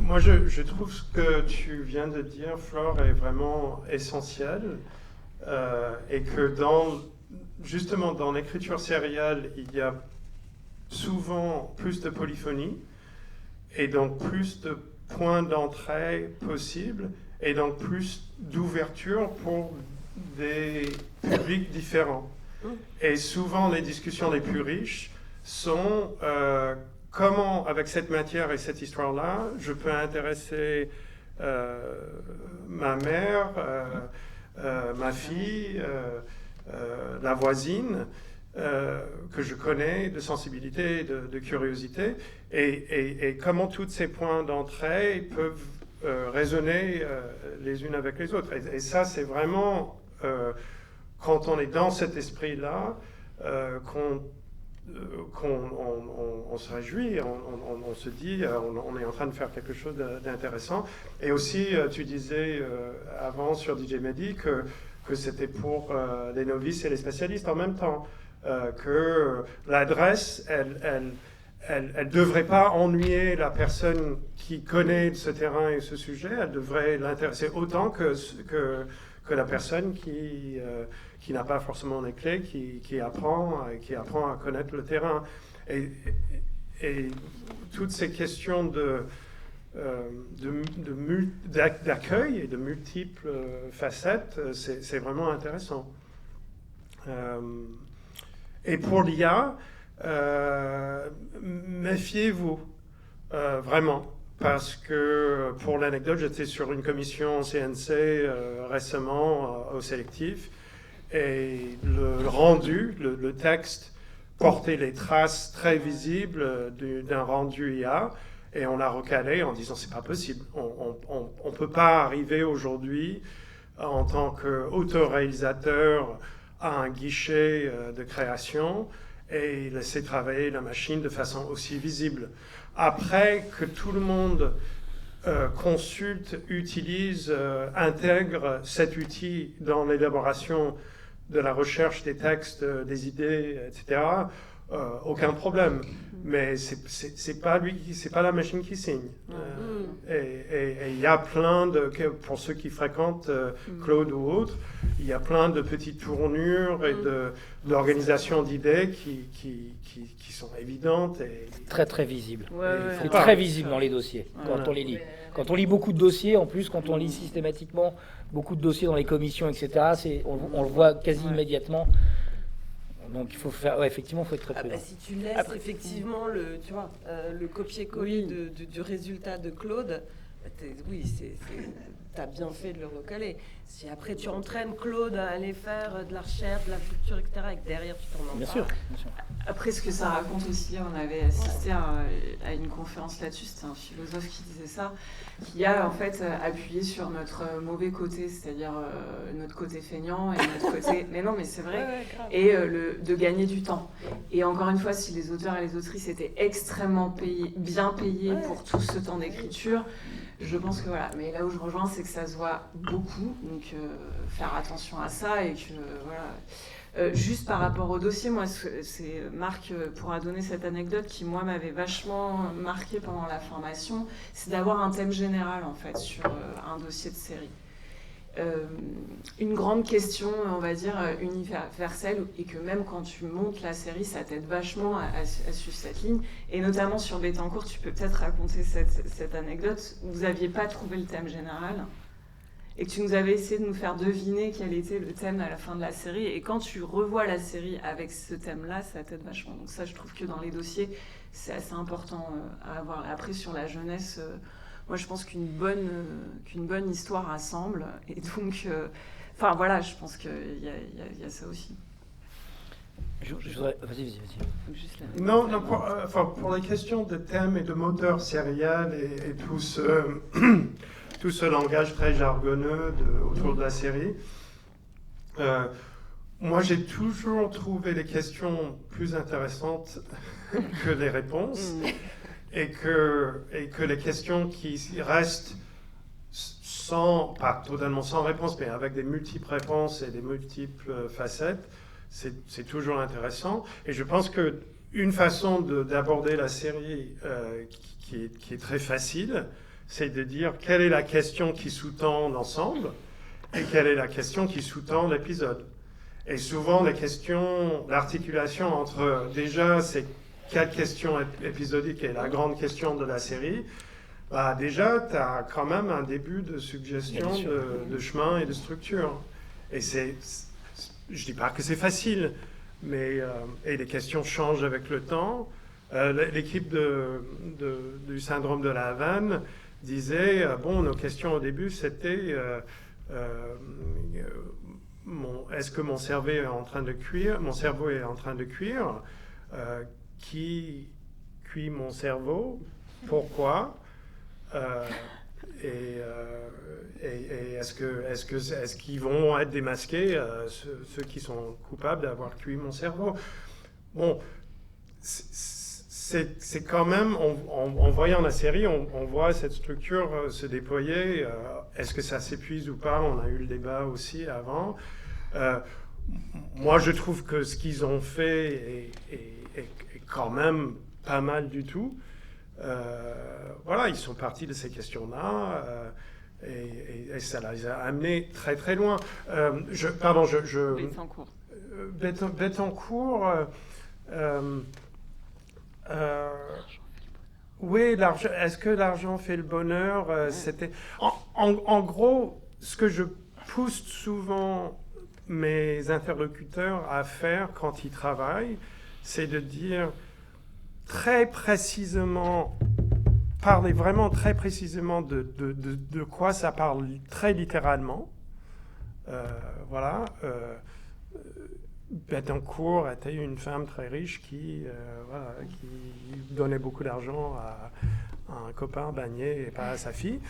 Moi, je trouve ce que tu viens de dire, Flore, est vraiment essentiel, et que justement dans l'écriture sérielle, il y a souvent plus de polyphonie, et donc plus de points d'entrée possibles, et donc plus d'ouverture pour des publics différents. Et souvent, les discussions les plus riches sont comment, avec cette matière et cette histoire-là, je peux intéresser ma mère, ma fille, la voisine, que je connais, de sensibilité, de curiosité, et comment tous ces points d'entrée peuvent résonner les unes avec les autres. Et ça, c'est vraiment, quand on est dans cet esprit-là, qu'on se réjouit, on se dit, on est en train de faire quelque chose d'intéressant. Et aussi, tu disais avant sur DJ Mehdi que c'était pour les novices et les spécialistes en même temps, que l'adresse, elle devrait pas ennuyer la personne qui connaît ce terrain et ce sujet, elle devrait l'intéresser autant que la personne qui n'a pas forcément les clés, qui apprend à connaître le terrain. Et toutes ces questions d'accueil et de multiples facettes, c'est vraiment intéressant. Et pour l'IA, méfiez-vous, vraiment. Parce que, pour l'anecdote, j'étais sur une commission CNC récemment au sélectif, et le rendu, le texte, portait les traces très visibles d'un rendu IA, et on l'a recalé en disant c'est pas possible. On peut pas arriver aujourd'hui en tant qu'autoréalisateur à un guichet de création et laisser travailler la machine de façon aussi visible. Après que tout le monde consulte, utilise, intègre cet outil dans l'élaboration de la recherche des textes, des idées, etc., aucun problème. Mais c'est pas la machine qui signe. Et il y a plein pour ceux qui fréquentent Claude ou autres, il y a plein de petites tournures et d'organisations d'idées qui sont évidentes. Et très très visibles. C'est très visible dans les dossiers, quand on les lit. Quand on lit beaucoup de dossiers, en plus, quand on lit systématiquement beaucoup de dossiers dans les commissions, etc., on le voit quasi immédiatement. Donc il faut faire, effectivement, il faut être très prudent. Si tu laisses effectivement le copier-coller du résultat de Claude, t'as bien fait de le recoller. Si après tu entraînes Claude à aller faire de la recherche, de la culture, etc., et que derrière tu t'en en bien parles. sûr. Après, ce que ça raconte aussi, on avait assisté à une conférence là-dessus, c'était un philosophe qui disait ça, qui a en fait appuyé sur notre mauvais côté, c'est-à-dire notre côté feignant et notre côté... Mais non, mais c'est vrai. Et de gagner du temps. Et encore une fois, si les auteurs et les autrices étaient extrêmement bien payés pour tout ce temps d'écriture, je pense que voilà. Mais là où je rejoins, c'est que ça se voit beaucoup, donc faire attention à ça et que voilà... juste par rapport au dossier, moi, c'est Marc pourra donner cette anecdote qui, moi, m'avait vachement marqué pendant la formation, c'est d'avoir un thème général, en fait, sur un dossier de série. Une grande question, on va dire, universelle, et que même quand tu montes la série, ça t'aide vachement à suivre cette ligne. Et notamment sur Bettencourt, tu peux peut-être raconter cette anecdote. Vous n'aviez pas trouvé le thème général et que tu nous avais essayé de nous faire deviner quel était le thème à la fin de la série. Et quand tu revois la série avec ce thème-là, ça t'aide vachement. Donc ça, je trouve que dans les dossiers, c'est assez important à avoir. Et après, sur la jeunesse, moi, je pense qu'une bonne histoire rassemble. Et donc, enfin voilà, je pense qu'il y a ça aussi. Vas-y. Non, pour les questions de thème et de moteur sériel et tout ce langage très jargonneux autour de la série, moi j'ai toujours trouvé les questions plus intéressantes que les réponses, et que les questions qui restent pas totalement sans réponse, mais avec des multiples réponses et des multiples facettes, c'est toujours intéressant. Et je pense qu'une façon d'aborder la série qui est très facile, c'est de dire quelle est la question qui sous-tend l'ensemble et quelle est la question qui sous-tend l'épisode. Et souvent, les questions, l'articulation entre déjà, c'est 4 questions épisodiques et la grande question de la série, bah déjà, tu as quand même un début de suggestion de chemin et de structure. Et je dis pas que c'est facile, mais et les questions changent avec le temps. L'équipe du syndrome de la Havane disait, bon, nos questions au début, c'était est-ce que mon cerveau est en train de cuire? Mon cerveau est en train de cuire. Qui cuit mon cerveau? Pourquoi? Et est-ce qu'ils vont être démasqués, ceux qui sont coupables d'avoir cuit mon cerveau? Bon, c'est quand même, en voyant la série, on voit cette structure se déployer. Est-ce que ça s'épuise ou pas? On a eu le débat aussi avant. Moi, je trouve que ce qu'ils ont fait est quand même pas mal du tout. Voilà, ils sont partis de ces questions-là et ça les a amenés très très loin. Bettencourt. Bettencourt. Oui, est-ce que l'argent fait le bonheur? C'était en gros ce que je pousse souvent mes interlocuteurs à faire quand ils travaillent, c'est de dire très précisément, parler vraiment très précisément de quoi ça parle très littéralement. Voilà. Bettencourt était une femme très riche qui donnait beaucoup d'argent à un copain bagné et pas à sa fille.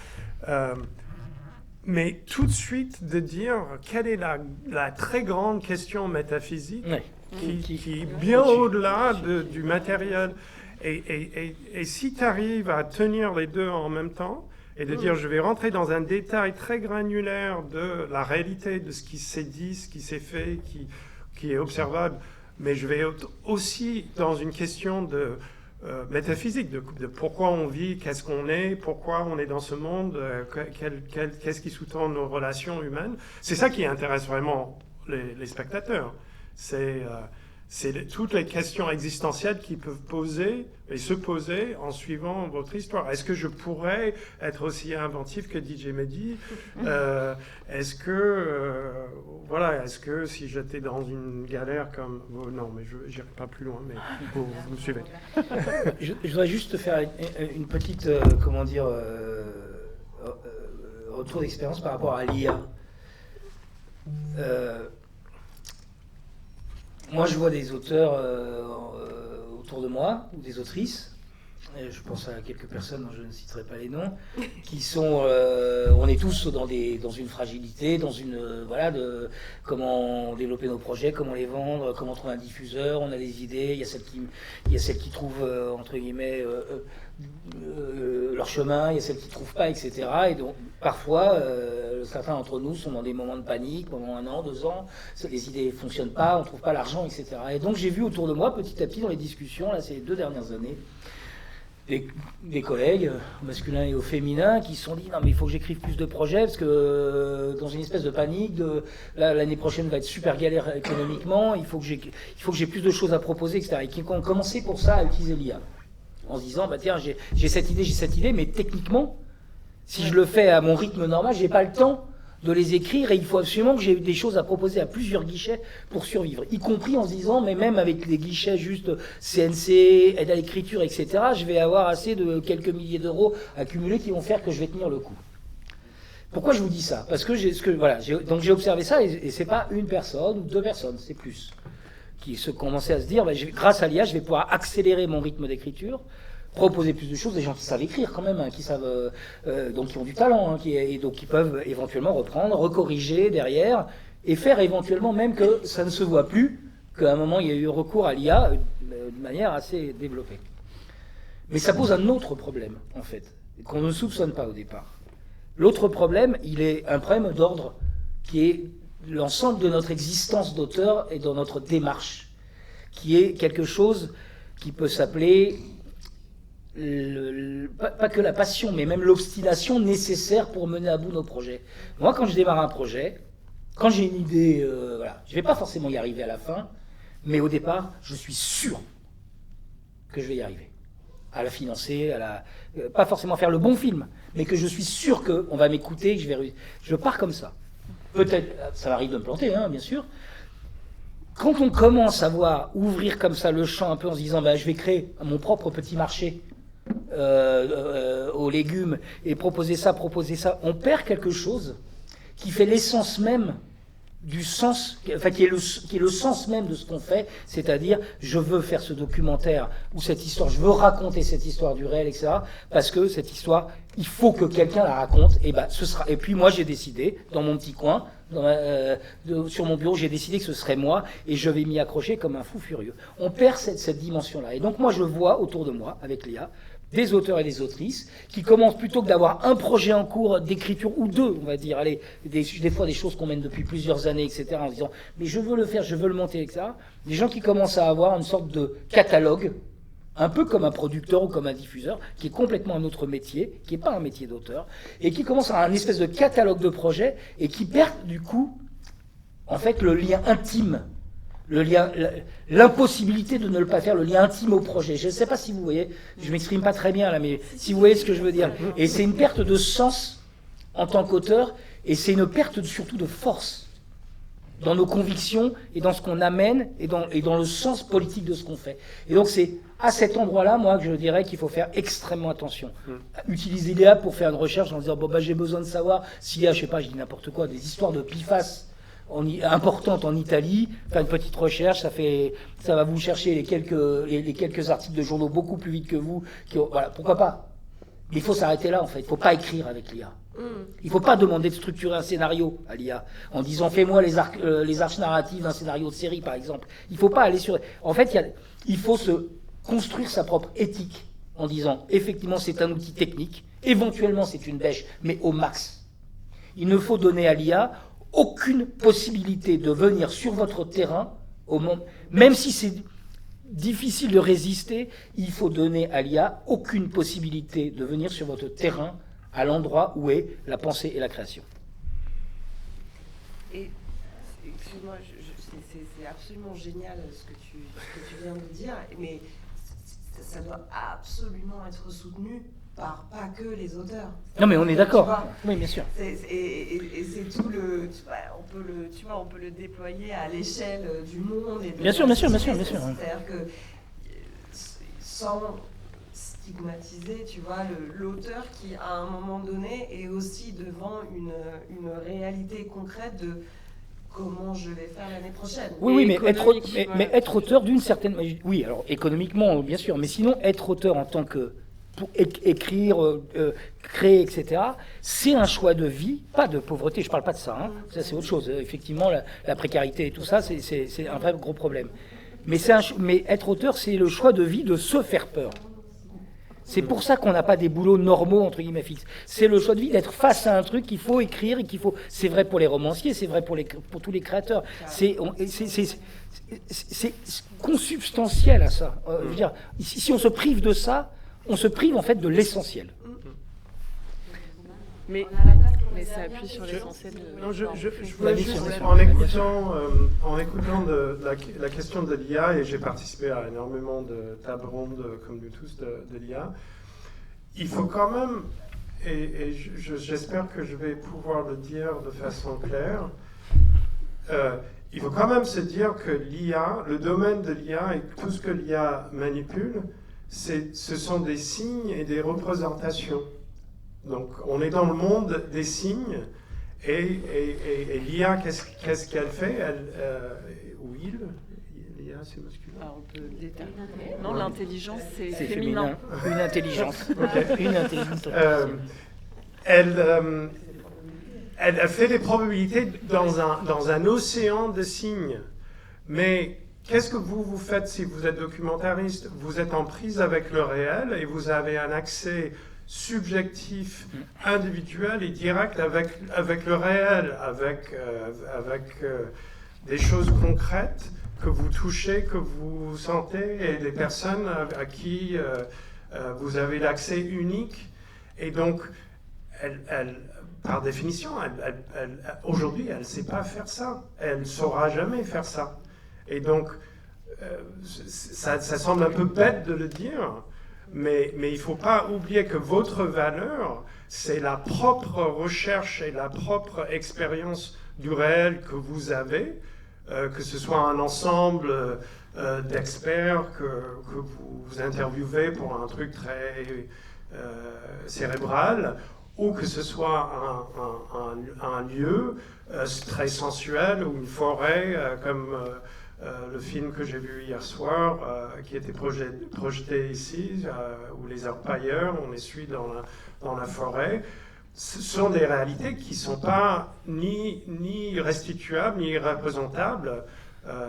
Mais tout de suite de dire quelle est la très grande question métaphysique qui est bien au-delà du matériel. Et si tu arrives à tenir les deux en même temps et de dire je vais rentrer dans un détail très granulaire de la réalité de ce qui s'est dit, ce qui s'est fait, qui est observable, mais je vais aussi dans une question de métaphysique, de pourquoi on vit, qu'est-ce qu'on est, pourquoi on est dans ce monde, qu'est-ce qui sous-tend nos relations humaines. C'est ça qui intéresse vraiment les spectateurs. C'est toutes les questions existentielles qui peuvent poser et se poser en suivant votre histoire. Est-ce que je pourrais être aussi inventif que DJ Mehdi? Est-ce que si j'étais dans une galère comme... non, mais je n'irai pas plus loin, mais vous me suivez. Je voudrais juste faire une petite, retour d'expérience par rapport à l'IA. Moi, je vois des auteurs autour de moi, ou des autrices, et je pense à quelques personnes dont je ne citerai pas les noms, qui sont... on est tous dans une fragilité, dans une... de comment développer nos projets, comment les vendre, comment trouver un diffuseur, on a des idées, il y a celles qui trouvent, entre guillemets, leur chemin, il y a celles qui ne trouvent pas, etc. Et donc, parfois, certains d'entre nous sont dans des moments de panique pendant 1 an, 2 ans, les idées ne fonctionnent pas, on ne trouve pas l'argent, etc. Et donc, j'ai vu autour de moi, petit à petit, dans les discussions, là, ces 2 dernières années, des collègues, au masculin et au féminin, qui se sont dit « Non, mais il faut que j'écrive plus de projets, parce que dans une espèce de panique, l'année prochaine va être super galère économiquement, il faut que j'ai plus de choses à proposer, etc. » Et qui ont commencé pour ça à utiliser l'IA. En se disant, bah tiens, j'ai cette idée, mais techniquement, si je le fais à mon rythme normal, j'ai pas le temps de les écrire et il faut absolument que j'ai des choses à proposer à plusieurs guichets pour survivre. Y compris en se disant, mais même avec des guichets juste CNC, aide à l'écriture, etc., je vais avoir assez de quelques milliers d'euros accumulés qui vont faire que je vais tenir le coup. Pourquoi je vous dis ça? Parce que donc j'ai observé ça et c'est pas une personne ou 2 personnes, c'est plus. Qui se commençaient à se dire, grâce à l'IA, je vais pouvoir accélérer mon rythme d'écriture, proposer plus de choses, des gens qui savent écrire quand même, qui savent, donc qui ont du talent, et donc qui peuvent éventuellement reprendre, recorriger derrière, et faire éventuellement même que ça ne se voit plus, qu'à un moment il y a eu recours à l'IA de manière assez développée. Mais ça pose un autre problème, en fait, qu'on ne soupçonne pas au départ. L'autre problème, il est un problème d'ordre qui est l'ensemble de notre existence d'auteur et dans notre démarche, qui est quelque chose qui peut s'appeler, pas que la passion, mais même l'obstination nécessaire pour mener à bout nos projets. Moi, quand je démarre un projet, quand j'ai une idée, je ne vais pas forcément y arriver à la fin, mais au départ, je suis sûr que je vais y arriver. À la financer, pas forcément faire le bon film, mais que je suis sûr qu'on va m'écouter, que je pars comme ça. Peut-être, ça m'arrive de me planter, hein, bien sûr. Quand on commence à ouvrir comme ça le champ un peu en se disant je vais créer mon propre petit marché aux légumes et proposer ça, on perd quelque chose qui fait l'essence même du sens, enfin qui est le sens même de ce qu'on fait, c'est-à-dire je veux faire ce documentaire ou cette histoire, je veux raconter cette histoire du réel, etc. Parce que cette histoire, il faut que quelqu'un la raconte, et ce sera. Et puis moi j'ai décidé, dans mon petit coin, sur mon bureau, j'ai décidé que ce serait moi, et je vais m'y accrocher comme un fou furieux. On perd cette dimension-là. Et donc moi je vois autour de moi, avec Léa, des auteurs et des autrices qui commencent plutôt que d'avoir un projet en cours d'écriture ou deux, on va dire, allez, des fois des choses qu'on mène depuis plusieurs années, etc., en disant mais je veux le faire, je veux le monter, etc. Des gens qui commencent à avoir une sorte de catalogue, un peu comme un producteur ou comme un diffuseur, qui est complètement un autre métier, qui n'est pas un métier d'auteur, et qui commencent à avoir une espèce de catalogue de projets et qui perdent du coup, en fait, le lien intime. L'impossibilité de ne pas faire, le lien intime au projet. Je ne sais pas si vous voyez, je m'exprime pas très bien là, mais si vous voyez ce que je veux dire. Et c'est une perte de sens en tant qu'auteur, et c'est une perte surtout de force dans nos convictions et dans ce qu'on amène et dans le sens politique de ce qu'on fait. Et donc c'est à cet endroit-là, moi, que je dirais qu'il faut faire extrêmement attention. Utiliser l'IA pour faire une recherche en disant j'ai besoin de savoir s'il y a, je sais pas, je dis n'importe quoi, des histoires de PFAS importante en Italie, faire une petite recherche, ça va vous chercher les quelques articles de journaux beaucoup plus vite que vous. Voilà, pourquoi pas. Mais il faut s'arrêter là, en fait. Il ne faut pas écrire avec l'IA. Il ne faut pas demander de structurer un scénario à l'IA en disant fais-moi les arches narratives d'un scénario de série, par exemple. Il ne faut pas aller sur. En fait, il faut se construire sa propre éthique en disant effectivement c'est un outil technique, éventuellement c'est une bêche, mais au max. Il ne faut donner à l'IA aucune possibilité de venir sur votre terrain, même si c'est difficile de résister, il faut donner à l'IA aucune possibilité de venir sur votre terrain, à l'endroit où est la pensée et la création. Et, excuse-moi, c'est absolument génial ce que tu viens de dire, mais ça doit absolument être soutenu par pas que les auteurs. Non mais on est d'accord. Oui, bien sûr. Et c'est tout le, on peut le déployer à l'échelle du monde. Et bien sûr. C'est-à-dire que sans stigmatiser, tu vois, l'auteur qui à un moment donné est aussi devant une réalité concrète de comment je vais faire l'année prochaine. Oui, mais être auteur d'une certaine, oui, alors économiquement bien sûr, mais sinon être auteur en tant que pour écrire, créer, etc., c'est un choix de vie, pas de pauvreté, je ne parle pas de ça, hein. Ça c'est autre chose. Effectivement, la précarité et tout ça, c'est un vrai gros problème. Mais être auteur, c'est le choix de vie de se faire peur. C'est pour ça qu'on n'a pas des boulots normaux, entre guillemets, fixes. C'est le choix de vie d'être face à un truc qu'il faut écrire et qu'il faut... C'est vrai pour les romanciers, c'est vrai pour tous les créateurs. C'est consubstantiel à ça. Je veux dire, si on se prive de ça, on se prive en fait de l'essentiel. Mais ça appuie sur l'essentiel. Je voulais juste, en écoutant la question de l'IA, et j'ai participé à énormément de tables rondes, comme nous tous, de l'IA, il faut quand même, et j'espère que je vais pouvoir le dire de façon claire, il faut quand même se dire que l'IA, le domaine de l'IA et tout ce que l'IA manipule, ce sont des signes et des représentations. Donc, on est dans le monde des signes, et l'IA, qu'est-ce qu'elle fait l'IA, c'est masculin. Alors, on peut déterminer. Non, l'intelligence, c'est féminin. Une intelligence. Okay. Une intelligence. Elle fait des probabilités dans un océan de signes. Mais qu'est-ce que vous faites si vous êtes documentariste? Vous êtes en prise avec le réel et vous avez un accès subjectif, individuel et direct avec le réel, avec des choses concrètes que vous touchez, que vous sentez, et des personnes à qui vous avez l'accès unique. Et donc, par définition, aujourd'hui, elle ne sait pas faire ça. Elle ne saura jamais faire ça. Et donc, ça semble un peu bête de le dire, mais il ne faut pas oublier que votre valeur, c'est la propre recherche et la propre expérience du réel que vous avez, que ce soit un ensemble d'experts que vous interviewez pour un truc très cérébral, ou que ce soit un lieu très sensuel ou une forêt comme le film que j'ai vu hier soir qui était projeté ici, où les orpailleurs, on les suit dans la forêt. Ce sont des réalités qui ne sont pas ni restituables ni représentables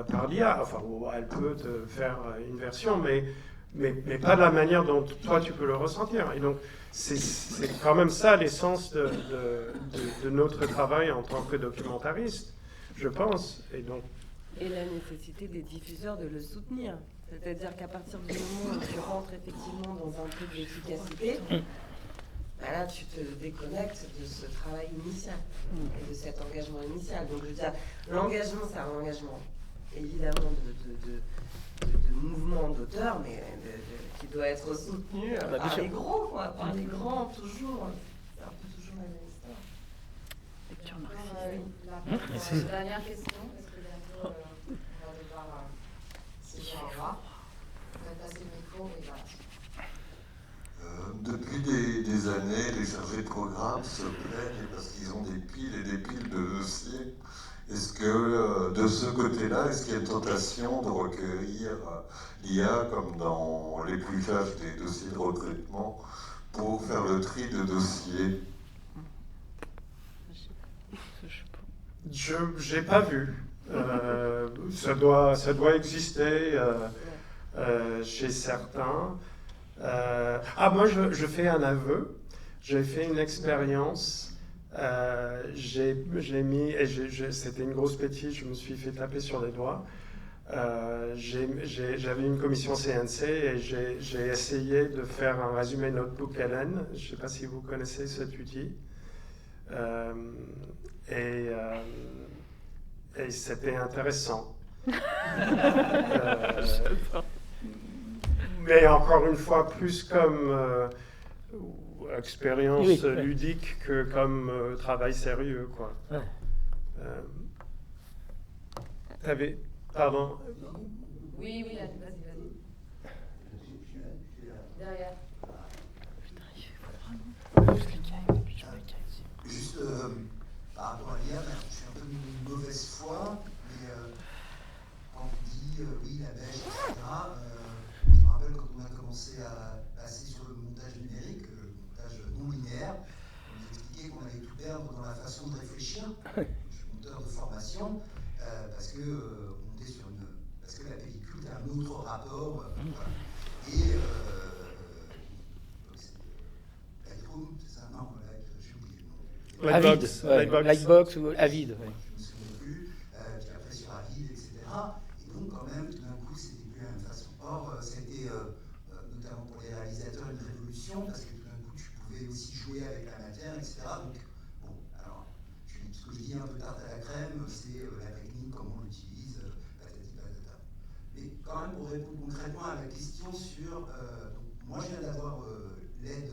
par l'IA. Enfin, elle peut te faire une version, mais pas de la manière dont toi tu peux le ressentir. Et donc, c'est quand même ça l'essence de notre travail en tant que documentariste, je pense. Et la nécessité des diffuseurs de le soutenir. C'est-à-dire qu'à partir du moment où tu rentres effectivement dans un truc d'efficacité, là tu te déconnectes de ce travail initial et de cet engagement initial. Donc je veux dire, l'engagement, c'est un engagement évidemment de mouvement d'auteur, mais qui doit être soutenu par les gros, quoi, par les grands, toujours. C'est un peu toujours la même histoire. Lecture marxiste. La dernière question, parce que bientôt on va devoir se dire au revoir. On va passer le micro et voilà. Depuis des années, les chargés de programme se plaignent parce qu'ils ont des piles et des piles de dossiers. Est-ce que de ce côté-là, est-ce qu'il y a une tentation de recueillir l'IA comme dans l'épluchage des dossiers de recrutement pour faire le tri de dossiers? Je n'ai pas vu. Ça doit exister chez certains. Moi, je fais un aveu. J'ai fait une expérience. J'ai mis, et c'était une grosse bêtise, je me suis fait taper sur les doigts. J'avais une commission CNC et j'ai essayé de faire un résumé Notebook LN. Je ne sais pas si vous connaissez cet outil. Et c'était intéressant. Mais encore une fois, plus comme expérience ludique que comme travail sérieux, quoi. Pardon. Oui, vas-y. Derrière. Juste par rapport à l'IA, je suis un peu une mauvaise foi, mais quand on dit oui, la beige, etc., je me rappelle quand on a commencé à passer sur le montage numérique, le montage non linéaire, on nous expliquait qu'on allait tout perdre dans la façon de réfléchir. Je suis monteur de formation, parce que on était sur parce que la pellicule a un autre rapport. Voilà. Et Lightroom, c'est ça? Non, j'ai oublié le nom. Lightbox ou Avid. Je ne me souviens plus, puis après sur Avid, etc. Et donc, quand même, tout d'un coup, c'était plus la même façon. Or, c'était, notamment pour les réalisateurs, une révolution, parce que tout d'un coup, tu pouvais aussi jouer avec la matière, etc. Donc, bon, alors, ce que je dis un peu tarte à la crème, c'est la technique, comment on l'utilise, patati patata. Mais quand même, pour répondre concrètement à la question sur. Donc, moi, je viens d'avoir l'aide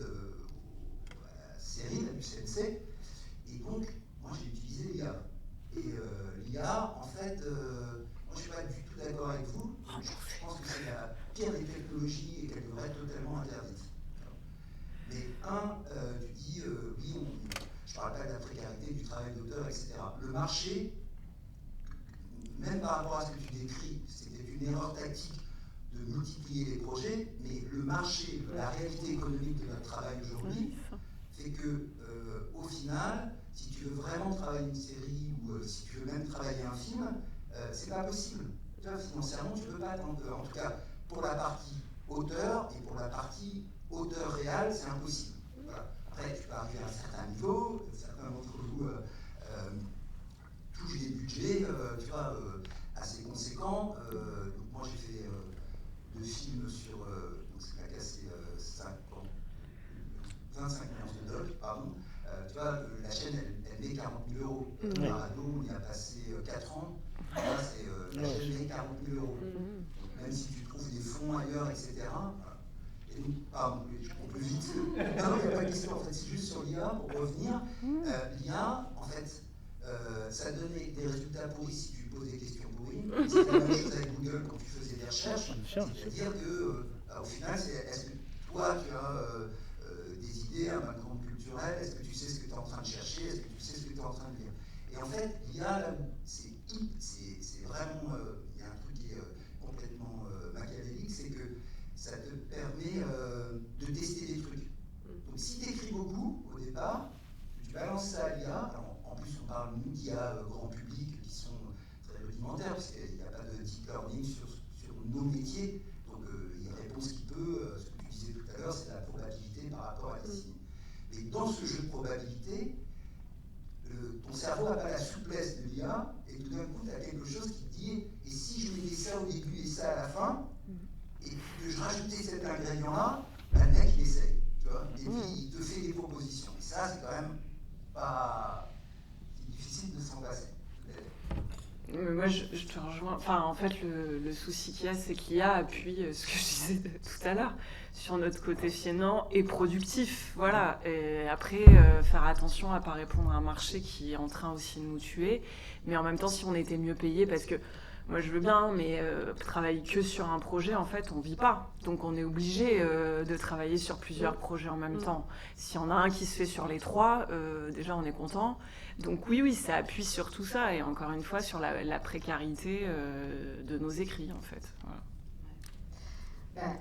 à la série, du CNC. Et donc, moi j'ai utilisé l'IA. Et l'IA, en fait, moi je ne suis pas du tout d'accord avec vous. Je pense que c'est la pire des technologies et qu'elle devrait être totalement interdite. Mais tu dis, oui, je ne parle pas de la précarité, du travail d'auteur, etc. Le marché, même par rapport à ce que tu décris, c'était une erreur tactique de multiplier les projets, mais le marché, la réalité économique de notre travail aujourd'hui, fait que, au final, si tu veux vraiment travailler une série ou si tu veux même travailler un film, c'est pas possible. Tu vois, financièrement, tu peux pas. En tout cas, pour la partie auteur et pour la partie auteur réel, c'est impossible. Voilà. Après, tu peux arriver à un certain niveau. Certains d'entre vous touchent des budgets, tu vois, assez conséquents. Donc moi, j'ai fait 2 films sur. Donc c'est la casse, c'est 25 millions de dollars, pardon. Tu vois, la chaîne, elle met 40 000 euros. La radio, on y a passé 4 ans. Là, la chaîne met 40 000 euros. Donc, même si tu trouves des fonds ailleurs, etc. Et donc, pardon, on peut vite. Non, il n'y a pas de question, en fait, c'est juste sur l'IA, pour revenir. L'IA, en fait, ça donnait des résultats pourris si tu poses des questions pourries. C'est la même chose avec Google quand tu faisais des recherches. C'est-à-dire que, au final, est-ce que toi, tu as des idées, un background culturel, est-ce que tu sais ce que tu es en train de chercher, est-ce que tu sais ce que tu es en train de lire? Et en fait, l'IA, là, c'est vraiment, il y a un truc qui est complètement machiavélique, c'est que ça te permet de tester des trucs. Donc si tu écris beaucoup au départ, tu balances ça à l'IA, en plus on parle nous d'IA grand public qui sont très rudimentaires, parce qu'il n'y a pas de deep learning sur nos métiers, donc il répond ce qu'il peut, ce que tu disais tout à l'heure, c'est la probabilité par rapport à dessinée. Mais dans ce jeu de probabilité, ton cerveau n'a pas la souplesse de l'IA, et tout d'un coup, tu as quelque chose qui te dit et si je mettais ça au début et ça à la fin, et que je rajoutais cet ingrédient-là, le mec il essaye, tu vois, et puis il te fait des propositions. Et ça, c'est quand même pas. C'est difficile de s'en passer. Moi, je te rejoins. Enfin, en fait, le souci qu'il y a, c'est qu'il y a appuie ce que je disais tout à l'heure sur notre côté finant et productif. Voilà. Et après, faire attention à ne pas répondre à un marché qui est en train aussi de nous tuer. Mais en même temps, si on était mieux payé, parce que moi, je veux bien, mais travailler que sur un projet, en fait, on ne vit pas. Donc, on est obligé de travailler sur plusieurs projets en même temps. S'il y en a un qui se fait sur les trois, déjà, on est content. Donc oui, ça appuie sur tout ça et encore une fois sur la précarité de nos écrits en fait. Voilà.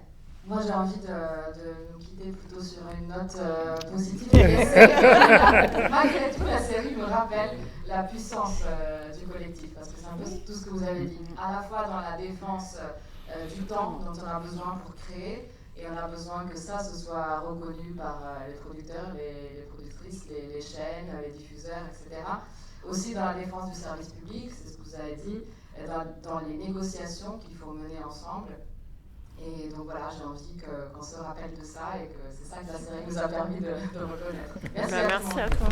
Moi j'ai envie de nous quitter plutôt sur une note positive. Malgré tout, la série me rappelle la puissance du collectif parce que c'est un peu tout ce que vous avez dit. À la fois dans la défense du temps dont on a besoin pour créer et on a besoin que ça se soit reconnu par les producteurs, les productrices, les chaînes, les diffuseurs, etc. Aussi dans la défense du service public, c'est ce que vous avez dit, dans les négociations qu'il faut mener ensemble. Et donc voilà, j'ai envie qu'on se rappelle de ça et que c'est ça que la série nous a permis de reconnaître. Merci à toi.